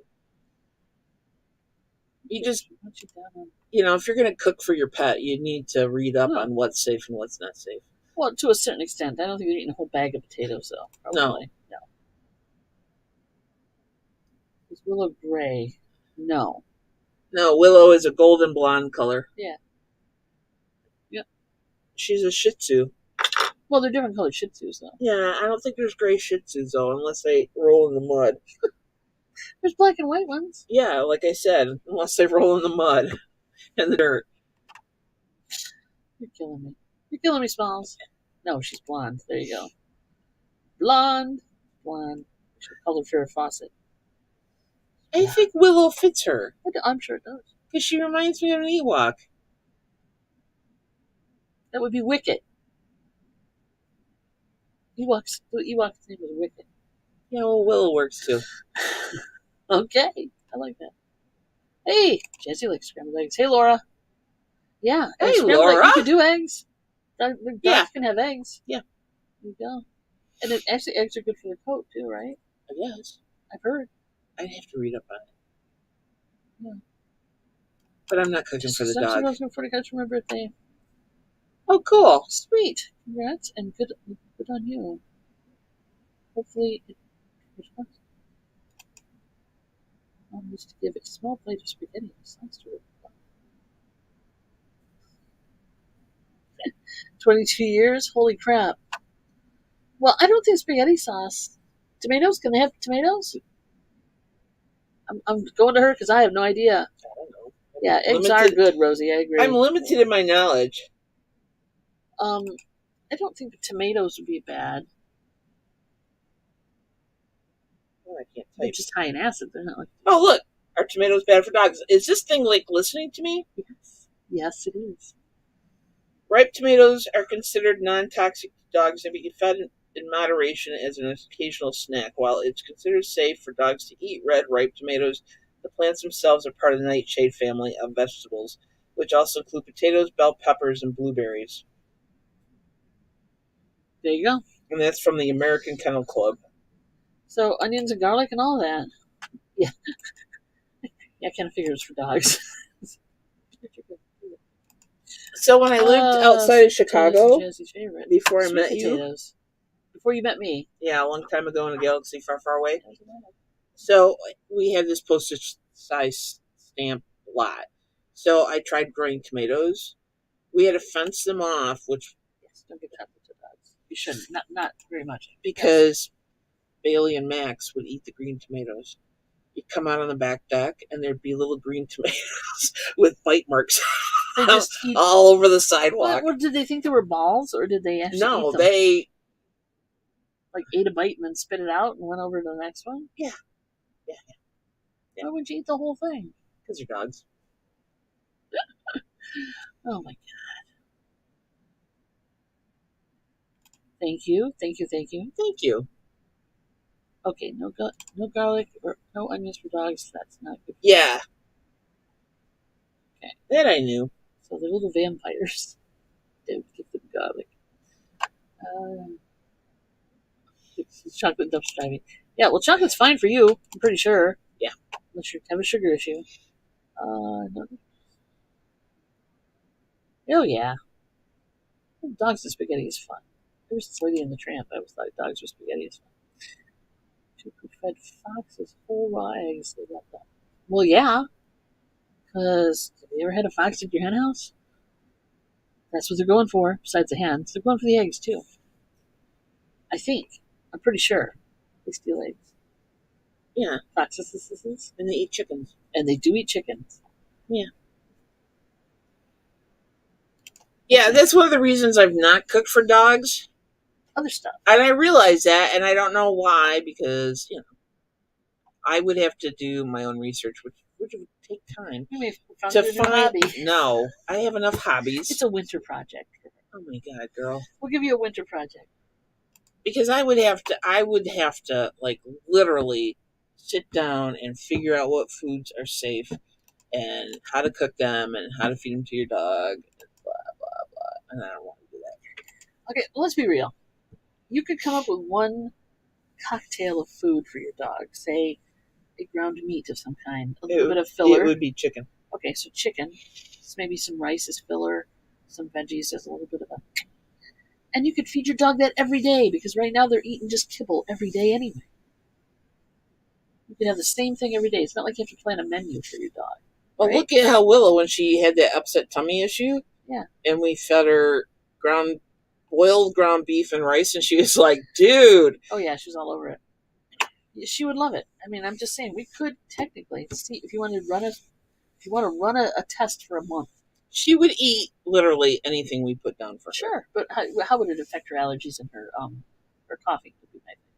You just, if you're going to cook for your pet, you need to read up on what's safe and what's not safe. Well, to a certain extent. I don't think they're eating a whole bag of potatoes, though. Probably. No. Is Willow gray? No. No, Willow is a golden blonde color. Yeah. Yep. She's a Shih Tzu. Well, they're different colored Shih Tzus, though. Yeah, I don't think there's gray Shih Tzus, though, unless they roll in the mud. There's black and white ones. Yeah, like I said, unless they roll in the mud and the dirt. You're killing me. You're killing me, Smalls. No, she's blonde. There you go. Blonde. She's color Farrah Fawcett. I think Willow fits her. I'm sure it does. Because she reminds me of an Ewok. That would be Wicket. The Ewok's name is Wicket. Yeah, well, Willow works too. Okay. I like that. Hey, Jesse likes scrambled eggs. Hey, Laura. Yeah, hey, scrambled Laura. Egg. You could do eggs. Dogs Yeah. can have eggs. Yeah. There you go. And then, actually, eggs are good for the coat, too, right? I guess. I've heard. I'd have to read up on it. Yeah. But I'm not cooking for the dog. I was going for my birthday. Oh, cool. Sweet. Congrats, and good on you. Hopefully, Mom used to give a small plate of spaghetti. Sounds to it. 22 years? Holy crap. Well, I don't think spaghetti sauce. Tomatoes? Can they have tomatoes? I'm going to her because I have no idea. I don't know. Yeah, eggs are good, Rosie. I agree. I'm limited in my knowledge. I don't think the tomatoes would be bad. Oh, I can't type. They're just high in acid. They're not like. Oh, look. Are tomatoes bad for dogs? Is this thing like listening to me? Yes. Yes, it is. Ripe tomatoes are considered non-toxic to dogs and be fed in moderation as an occasional snack. While it's considered safe for dogs to eat red, ripe tomatoes, the plants themselves are part of the nightshade family of vegetables, which also include potatoes, bell peppers, and blueberries. There you go. And that's from the American Kennel Club. So onions and garlic and all that. Yeah. Yeah, I kind of figure it's for dogs. So when I lived outside of Chicago, before I met potatoes. Before you met me. Yeah, a long time ago in a galaxy far, far away. So we had this postage size stamp lot. So I tried growing tomatoes. We had to fence them off, which yes, don't give chocolate to dogs. You shouldn't. Not very much. Because Bailey and Max would eat the green tomatoes. You'd come out on the back deck, and there'd be little green tomatoes with bite marks all over the sidewalk. What did they think they were balls, or did they actually eat them? They like ate a bite and then spit it out and went over to the next one? Yeah. Why would you eat the whole thing? Because they're dogs. Oh my god. Thank you. Okay, no garlic or no onions for dogs. That's not good. Yeah. Okay. That I knew. So they're little vampires. They would give them garlic. It's chocolate dumpster diving. Yeah, well, chocolate's fine for you. I'm pretty sure. Yeah. Unless you have a sugar issue. No. Oh yeah. Dogs and spaghetti is fun. There was this lady in the tramp. I always thought dogs with spaghetti is fun. Who fed foxes whole raw eggs. They love that. Well, yeah. Because have you ever had a fox at your hen house? That's what they're going for, besides the hens. They're going for the eggs, too. I think. I'm pretty sure. They steal eggs. Yeah. Foxes. And they eat chickens. And they do eat chickens. Yeah. Yeah, that's one of the reasons I've not cooked for dogs. Other stuff. And I realize that, and I don't know why, because, I would have to do my own research, which would take time. You may have found a hobby. No, I have enough hobbies. It's a winter project. Oh my god, girl. We'll give you a winter project. Because I would have to, like, literally sit down and figure out what foods are safe and how to cook them and how to feed them to your dog and blah, blah, blah. And I don't want to do that. Okay, well, let's be real. You could come up with one cocktail of food for your dog. Say, a ground meat of some kind. A little bit of filler. It would be chicken. Okay, so chicken. Maybe some rice as filler. Some veggies as a little bit of a... And you could feed your dog that every day, because right now they're eating just kibble every day anyway. You can have the same thing every day. It's not like you have to plan a menu for your dog. Well, right? Look at how Willow, when she had that upset tummy issue, yeah, and we fed her boiled ground beef and rice, and she was like, dude. Oh, yeah, she was all over it. She would love it. I mean, I'm just saying, we could technically see if you want to run a test for a month. She would eat literally anything we put down for her. Sure, but how would it affect her allergies and her coffee?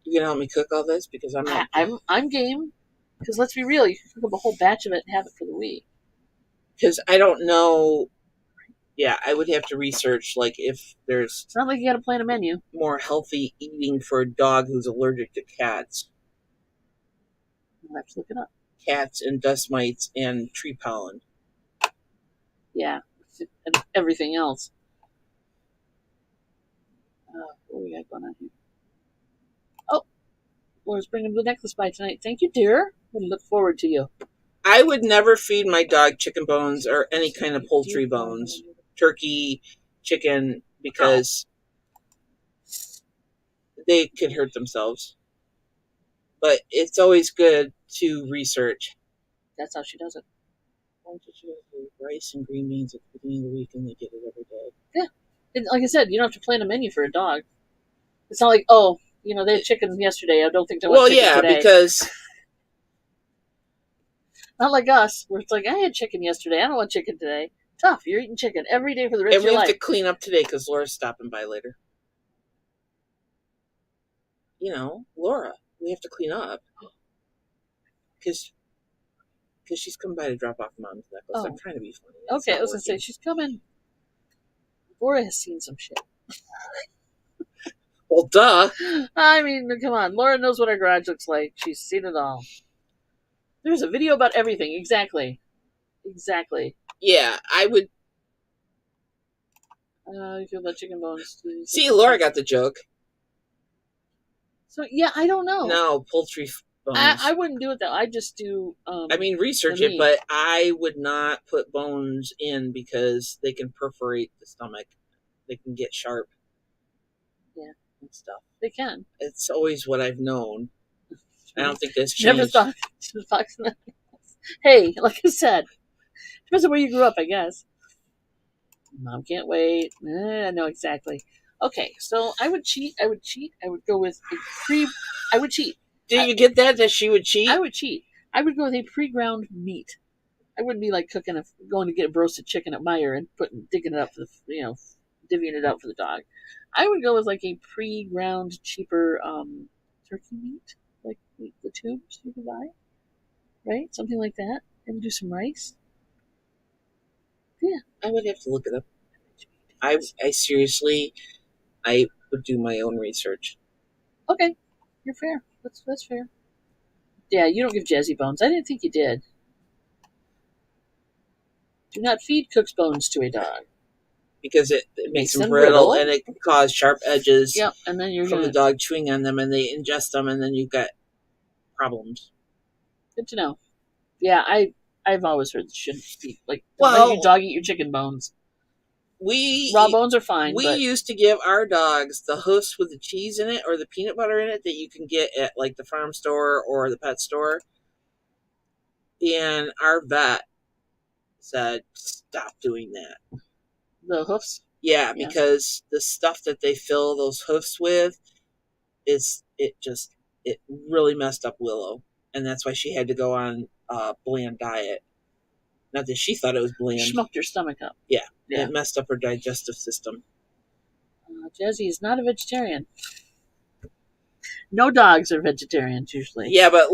You can help me cook all this, because I'm game. Because let's be real, you can cook up a whole batch of it and have it for the week. Because I don't know. Yeah, I would have to research, like, if there's... It's not like you got to plan a menu. More healthy eating for a dog who's allergic to cats. We'll have to look it up. cats and dust mites and tree pollen. Yeah, and everything else. What do we got going on here? Oh, Laura's bringing the necklace by tonight. Thank you, dear. We look forward to you. I would never feed my dog chicken bones or any kind of poultry bones, turkey, chicken, because they could hurt themselves. But it's always good to research. That's how she does it. Why don't you have rice and green beans at the beginning of the week and they get it every day? Yeah. And like I said, you don't have to plan a menu for a dog. It's not like, oh, they had chicken yesterday. I don't think they want chicken today. Because not like us, where it's like, I had chicken yesterday. I don't want chicken today. Tough. You're eating chicken every day for the rest of your life. And we have to clean up today because Laura's stopping by later. Laura, we have to clean up because she's coming by to drop off Mom's necklace. Oh. I'm trying to be funny. Okay, I was going to say, she's coming. Laura has seen some shit. Well, duh. I mean, come on. Laura knows what our garage looks like. She's seen it all. There's a video about everything. Exactly. Yeah, I would. You feel about chicken bones? See, Laura got the joke. So, yeah, I don't know. No, poultry bones. I wouldn't do it, though. I just do... research it, but I would not put bones in because they can perforate the stomach. They can get sharp. Yeah. And stuff. They can. It's always what I've known. I don't think that's changed. Never thought she was boxing that. Hey, like I said, depends on where you grew up, I guess. Mom can't wait. I know exactly. Okay, so I would cheat. I would go with a I would cheat. Did you get that she would cheat? I would cheat. I would go with a pre-ground meat. I wouldn't be like going to get a roasted chicken at Meijer and digging it up for the, divvying it out for the dog. I would go with like a pre-ground, cheaper turkey meat, like the tubes you can buy, right? Something like that, and do some rice. Yeah, I would have to look it up. I seriously, I would do my own research. Okay, you're fair. That's fair. Yeah, you don't give Jazzy bones. I didn't think you did. Do not feed Cook's bones to a dog. Because it makes them brittle and it can cause sharp edges. Yep, and then from the dog chewing on them, and they ingest them, and then you've got problems. Good to know. Yeah, I've always heard that you shouldn't eat let your dog eat your chicken bones. Raw bones are fine. We used to give our dogs the hoofs with the cheese in it or the peanut butter in it that you can get at like the farm store or the pet store. And our vet said, stop doing that. The hoofs? Yeah, because the stuff that they fill those hoofs with it really messed up Willow. And that's why she had to go on a bland diet. Not that she thought it was bland. Smoked her stomach up. Yeah. It messed up her digestive system. Jazzy is not a vegetarian. No dogs are vegetarians usually. Yeah, but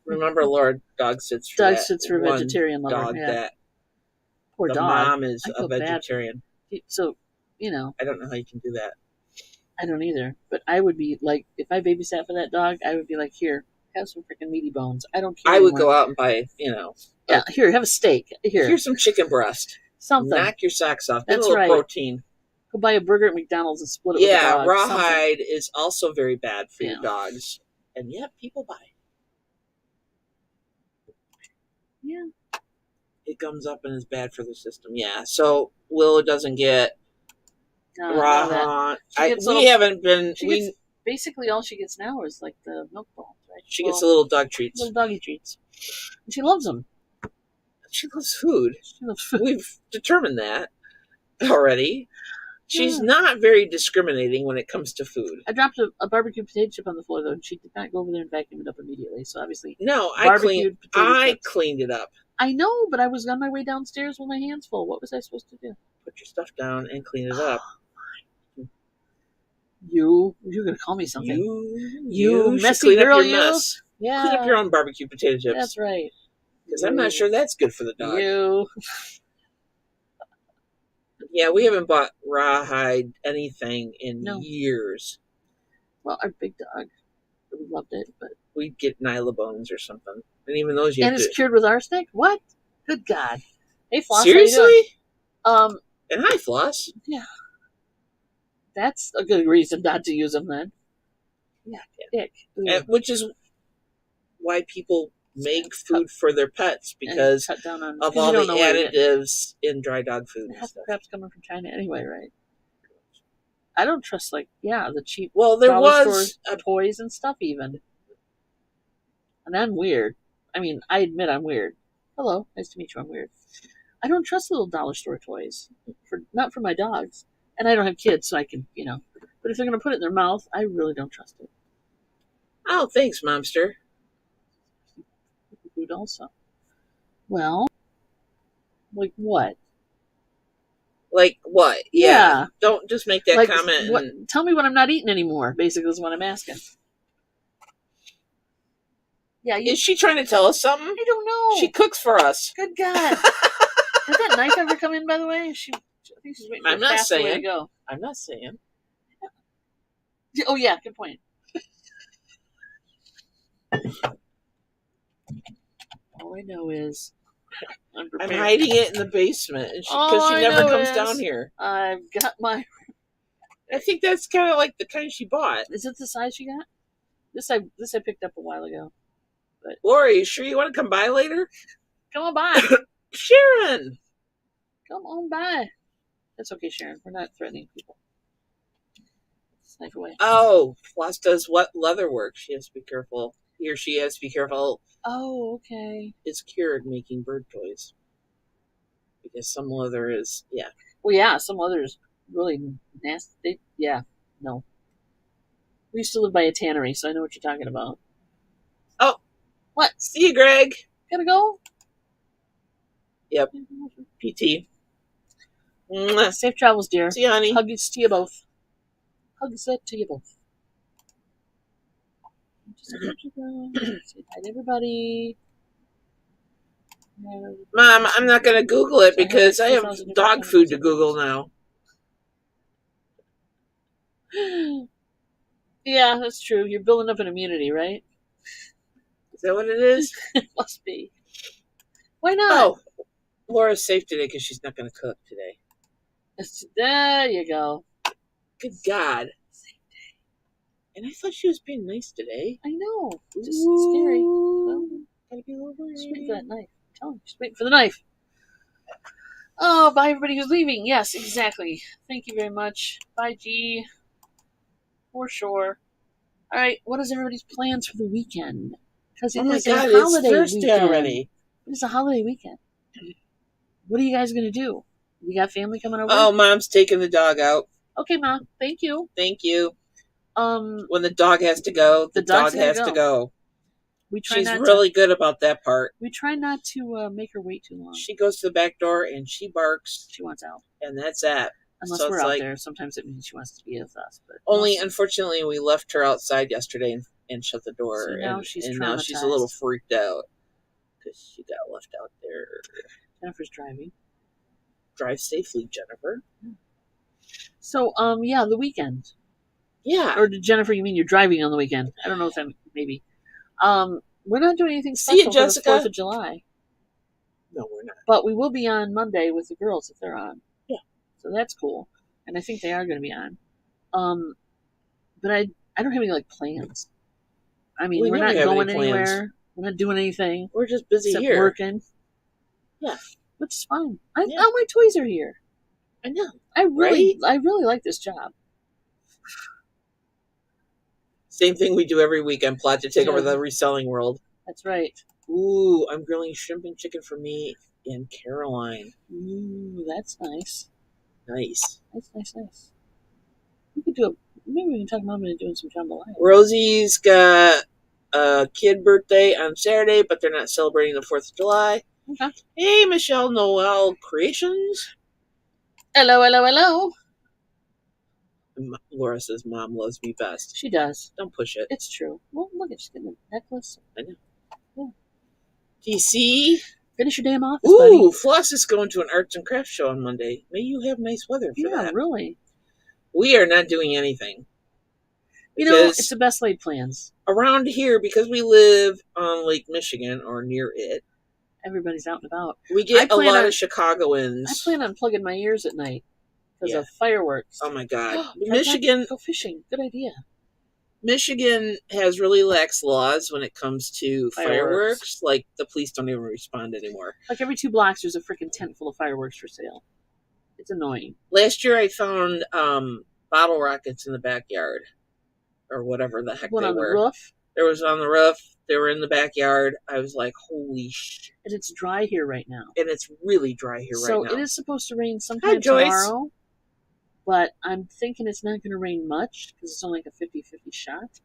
remember Laura, dog sits for vegetarian lover. Dog that poor dog. The mom is a vegetarian. So, I don't know how you can do that. I don't either. But I would be like, if I babysat for that dog, I would be like, here, have some freaking meaty bones. I don't care. I would go out and buy, Yeah, here, have a steak. Here's some chicken breast. Something. Knock your socks off. Get a little protein. Go buy a burger at McDonald's and split it with the dog. Yeah, rawhide is also very bad for your dogs. And yet people buy it. Yeah. It gums up and is bad for the system. Yeah, so Willow doesn't get rawhide. Basically, all she gets now is like the milk bones, right? She gets the little dog treats. Little doggy treats. And she loves them. She loves food. We've determined that already. She's not very discriminating when it comes to food. I dropped a barbecue potato chip on the floor, though, and she did not go over there and vacuum it up immediately. So obviously, I cleaned it up. I know, but I was on my way downstairs with my hands full. What was I supposed to do? Put your stuff down and clean it up. You're gonna call me something. You messy girl, you. Mess. Yeah. Clean up your own barbecue potato chips. That's right. Because I'm not sure that's good for the dog. You. Yeah, we haven't bought rawhide anything in years. Well, our big dog. would have loved it, but we'd get Nyla bones or something. And even those you and have it's to... cured with arsenic? What? Good God. Hey, Floss, seriously? How you doing? And hi, Floss. Yeah. That's a good reason not to use them then. Yeah, dick. Which is why people make food for their pets, because cut down on, of all the additives in dry dog food. Half the crap's coming from China anyway, right? I don't trust, like, the cheap there was toys and stuff even. And I'm weird. I mean, I admit I'm weird. Hello, nice to meet you, I'm weird. I don't trust little dollar store toys. Not for my dogs. And I don't have kids, so I can, But if they're going to put it in their mouth, I really don't trust it. Oh, thanks, MoMster. Food also. Well, like what? Like what? Yeah. Don't just make that comment. Tell me what I'm not eating anymore, basically, is what I'm asking. Yeah, is she trying to tell us something? I don't know. She cooks for us. Good God. Did that knife ever come in, by the way? I think she's waiting for a fast way to go. I'm not saying. Oh, yeah, good point. All I know is I'm hiding it in the basement because she never comes down here. I've got my... I think that's kind of like the kind she bought. Is it the size she got? This I picked up a while ago. But Lori, you sure you want to come by later? Come on by. Sharon! Come on by. That's okay, Sharon. We're not threatening people. Knife away. Oh, Floss does what leather work. She has to be careful. He or she has to be careful. Oh, okay. It's cured making bird toys. Because some leather is, Well, yeah, some leather is really nasty. No. We used to live by a tannery, so I know what you're talking about. Oh. What? See you, Greg. Gotta go? Yep. PT. Safe travels, dear. See you, honey. Hugs to you both. Hugs to you both. Say hi to everybody. Mom, I'm not going to Google it because I have dog food to Google now. Yeah, that's true. You're building up an immunity, right? Is that what it is? It must be. Why not? Oh, Laura's safe today because she's not going to cook today. There you go. Good God. And I thought she was being nice today. I know. It's just scary. Well, gotta be a little worried. Just waiting for that knife. Tell him. Just waiting for the knife. Oh, bye everybody who's leaving. Yes, exactly. Thank you very much. Bye, G. For sure. All right. What is everybody's plans for the weekend? Because it is a holiday weekend already. It's a holiday weekend. What are you guys gonna do? You got family coming over? Oh, Mom's taking the dog out. Okay, Mom. Thank you. Thank you. When the dog has to go, the dog has to go. She's really good about that part. We try not to make her wait too long. She goes to the back door and she barks. She wants out. And that's that. Unless we're out there. Sometimes it means she wants to be with us. But only, unfortunately, we left her outside yesterday and shut the door. So now she's now she's a little freaked out because she got left out there. Jennifer's driving. Drive safely, Jennifer. So, the weekend. Yeah. Or Jennifer, you mean you're driving on the weekend? I don't know if that maybe. We're not doing anything special for the 4th of July. No, we're not. But we will be on Monday with the girls if they're on. Yeah. So that's cool. And I think they are going to be on. But I don't have any plans. I mean, we're not going anywhere. We're not doing anything. We're just busy except here. Working. Yeah. Which is fine. All my toys are here. I know. I really like this job. Same thing we do every weekend. Plot to take over the reselling world. That's right. Ooh, I'm grilling shrimp and chicken for me and Caroline. Ooh, that's nice. Nice. Nice. We could do maybe we can talk Mom into doing some jambalaya. Rosie's got a kid birthday on Saturday, but they're not celebrating the 4th of July. Okay. Hey, Michelle Noel Creations. Hello. Laura says Mom loves me best. She does. Don't push it. It's true. Well, look, she's getting a necklace. I know. Yeah. DC. Finish your damn office, Ooh, buddy. Floss is going to an arts and crafts show on Monday. May you have nice weather for that. Yeah, really. We are not doing anything. It's the best laid plans. Around here, because we live on Lake Michigan or near it, everybody's out and about. We get a lot of Chicagoans. I plan on plugging my ears at night because of fireworks. Oh my God. Michigan. Go fishing. Good idea. Michigan has really lax laws when it comes to fireworks. Like, the police don't even respond anymore. Like, every 2 blocks, there's a freaking tent full of fireworks for sale. It's annoying. Last year, I found bottle rockets in the backyard. Or whatever the heck they were. On the roof? There was on the roof. They were in the backyard. I was like, holy shit. And it's dry here right now. And it's really dry here right now. So, it is supposed to rain sometime tomorrow. But I'm thinking it's not going to rain much because it's only like a 50-50 shot.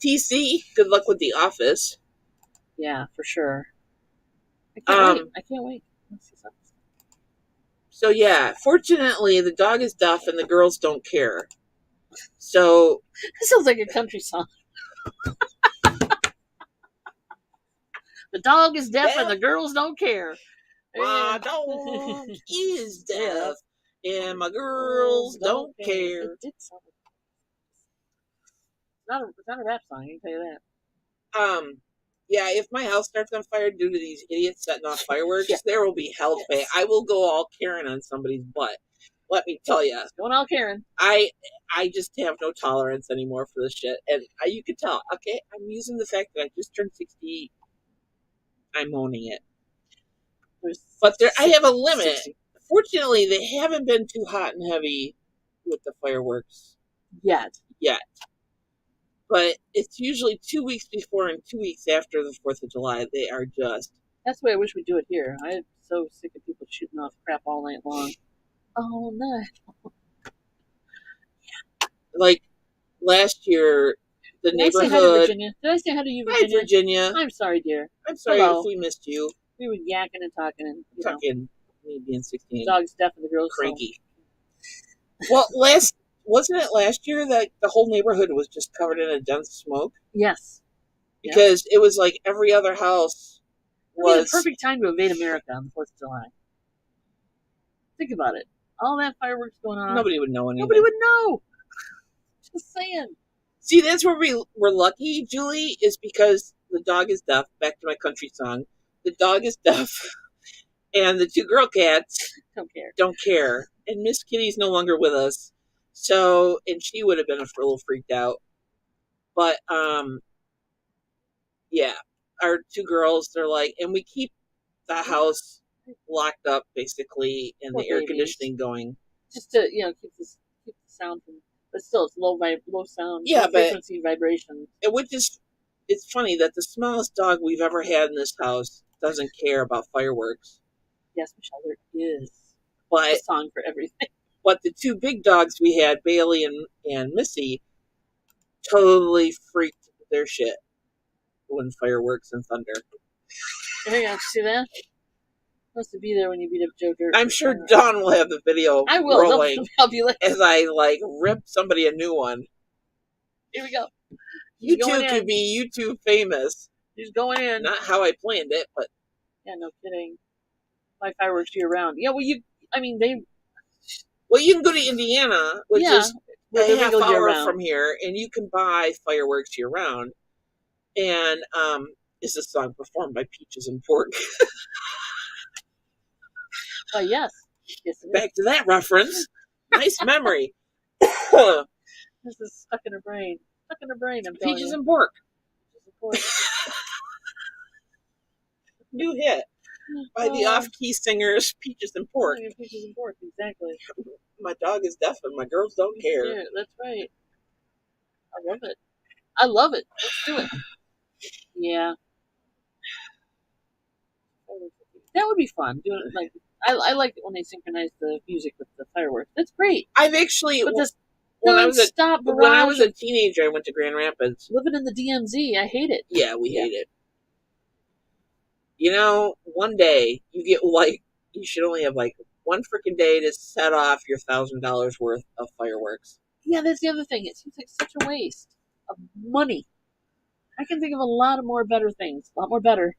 TC, good luck with the office. Yeah, for sure. I can't wait. Let's see something. So yeah, fortunately the dog is deaf and the girls don't care. So this sounds like a country song. The dog is deaf and the girls don't care. My dog is deaf and my girls don't care. It did sound like it's not a rap song, I can tell you that. Yeah, if my house starts on fire due to these idiots setting off fireworks, there will be hell to pay. I will go all Karen on somebody's butt. Let me tell you. Going all Karen. I just have no tolerance anymore for this shit. And you can tell, okay, I'm using the fact that I just turned 60. I'm owning it. But I have a limit. 60. Fortunately, they haven't been too hot and heavy with the fireworks. Yet. But it's usually 2 weeks before and 2 weeks after the 4th of July. They are just... That's the way I wish we'd do it here. I'm so sick of people shooting off crap all night long. All night. Like, last year, the neighborhood... I say hi to Virginia? Did I say hi to you, Virginia? Hi, Virginia. I'm sorry, dear. I'm sorry if we missed you. We were yakking and talking. And, me being 16. Dog's deaf and the girl's cranky. Well, wasn't it last year that the whole neighborhood was just covered in a dense smoke? Yes. Because it was like every other house was... It would be the perfect time to invade America on the 4th of July. Think about it. All that fireworks going on. Nobody would know anything. Nobody would know. Just saying. See, that's where we were lucky, Julie, is because the dog is deaf. Back to my country song. The dog is deaf. And the 2 girl cats don't care. And Miss Kitty's no longer with us. So, and she would have been a little freaked out. But, yeah, our 2 girls, they're like, and we keep the house locked up, basically, and the air conditioning going. Just to, keep the sound from, but still, it's low sound, low frequency vibration. It's funny that the smallest dog we've ever had in this house doesn't care about fireworks. Yes, Michelle, there is a song for everything. But the 2 big dogs we had, Bailey and Missy, totally freaked their shit when fireworks and thunder. Hang on, see that? Supposed to be there when you beat up Joe Dirt. I'm sure Dawn will have the video rolling as I rip somebody a new one. Here we go. You 2 could be YouTube famous. He's going in. Not how I planned it, but... Yeah, no kidding. My fireworks year round. Yeah, well, they... Well, you can go to Indiana, which is a half hour from here, and you can buy fireworks year round. And is this song performed by Peaches and Pork? Yes. Back to that reference. Nice memory. This is stuck in her brain. I'm Peaches and Pork. New hit by the off-key singers Peaches and Pork. Peaches and Pork, exactly. My dog is deaf and my girls don't care. Yeah, that's right. I love it. Let's do it. Yeah. That would be fun. Doing it like I like it when they synchronize the music with the fireworks. That's great. I've actually when I was a teenager, I went to Grand Rapids. Living in the DMZ, I hate it. Yeah, we hate it. One day you should only have one freaking day to set off your $1,000 worth of fireworks. Yeah, that's the other thing. It seems like such a waste of money. I can think of a lot more better things. A lot more better.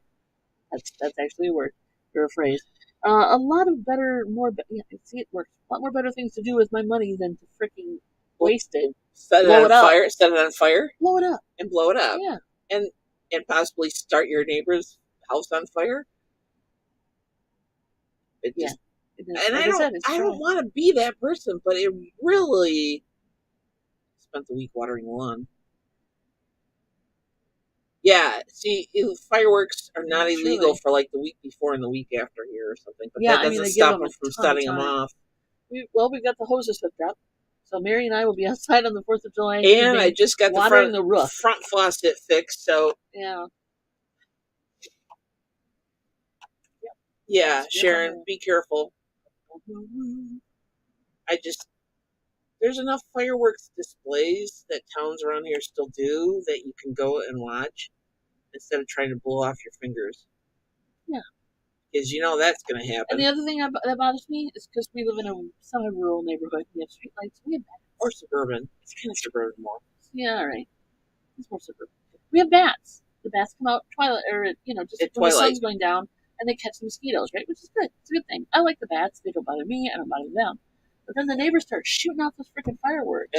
That's actually a word or a phrase. A lot of better, more. Yeah, see, it works. A lot more better things to do with my money than to freaking wasted. Set it on fire. Set it on fire. Blow it up. And blow it up. Yeah. And possibly start your neighbor's house on fire. It just, and like I don't want to be that person, but it really spent the week watering the lawn. Yeah, see, fireworks are not illegal for like the week before and the week after here or something, but that doesn't stop them from setting them off. We've got the hoses hooked up, so Mary and I will be outside on the 4th of July. And I just got the front faucet fixed, so yeah. Yeah, Sharon, be careful. There's enough fireworks displays that towns around here still do that you can go and watch instead of trying to blow off your fingers. Yeah. Because that's going to happen. And the other thing that bothers me is because we live in a semi-rural neighborhood. We have streetlights. We have bats. Or suburban. It's kind of suburban more. Yeah, all right. It's more suburban. We have bats. The bats come out twilight, or just when the sun's going down, and they catch the mosquitoes, right? Which is good. It's a good thing. I like the bats. They don't bother me. I don't bother them. But then the neighbors start shooting off those freaking fireworks.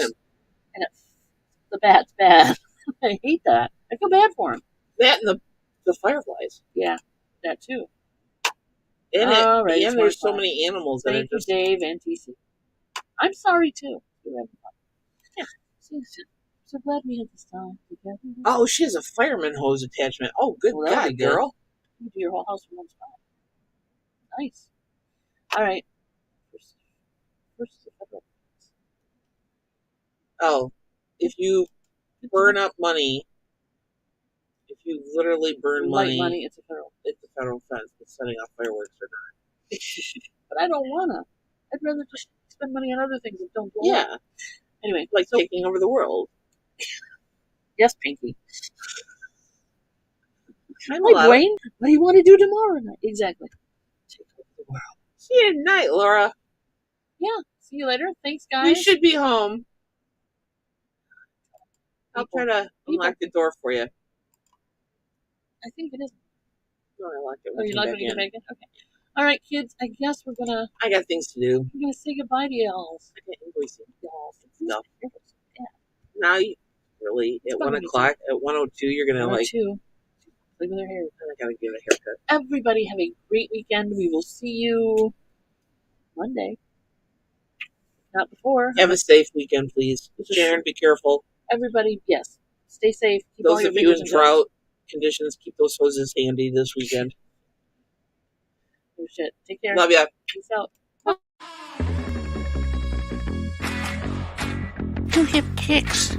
And the bat's bad. I hate that. I feel bad for them. That and the fireflies. Yeah, that too. And there's so many animals that are just... Thank you, Dave and TC. I'm sorry too. Yeah. So glad we had this time together. Oh, she has a fireman hose attachment. Oh, good God, girl. You do your whole house from one spot. Nice. All right. First oh, if you burn up money, if you literally burn money, it's a federal offense. But setting off fireworks or not. But I don't wanna. I'd rather just spend money on other things that don't blow up. Anyway, like taking over the world. Yes, Pinky. My brain. What do you want to do tomorrow night? Exactly. Take over the world. See you tonight, Laura. Yeah. See you later. Thanks, guys. We should be home. I'll try to unlock the door for you. I think it is. No, I locked it. Oh, you're not going to get back in? Okay. All right, kids. I guess we're going to... I got things to do. We're going to say goodbye to y'all. I got invoicing y'all stuff. Yeah. Now, really, at 1 o'clock, at 1:02, you're going to like... Play with her hair. I got to give it a haircut. Everybody have a great weekend. We will see you Monday. Not before. Have a safe weekend, please. Sharon, be careful. Everybody, yes. Stay safe. Keep those of you in drought conditions, keep those hoses handy this weekend. Oh, shit. Take care. Love ya. Peace out. You have kicks.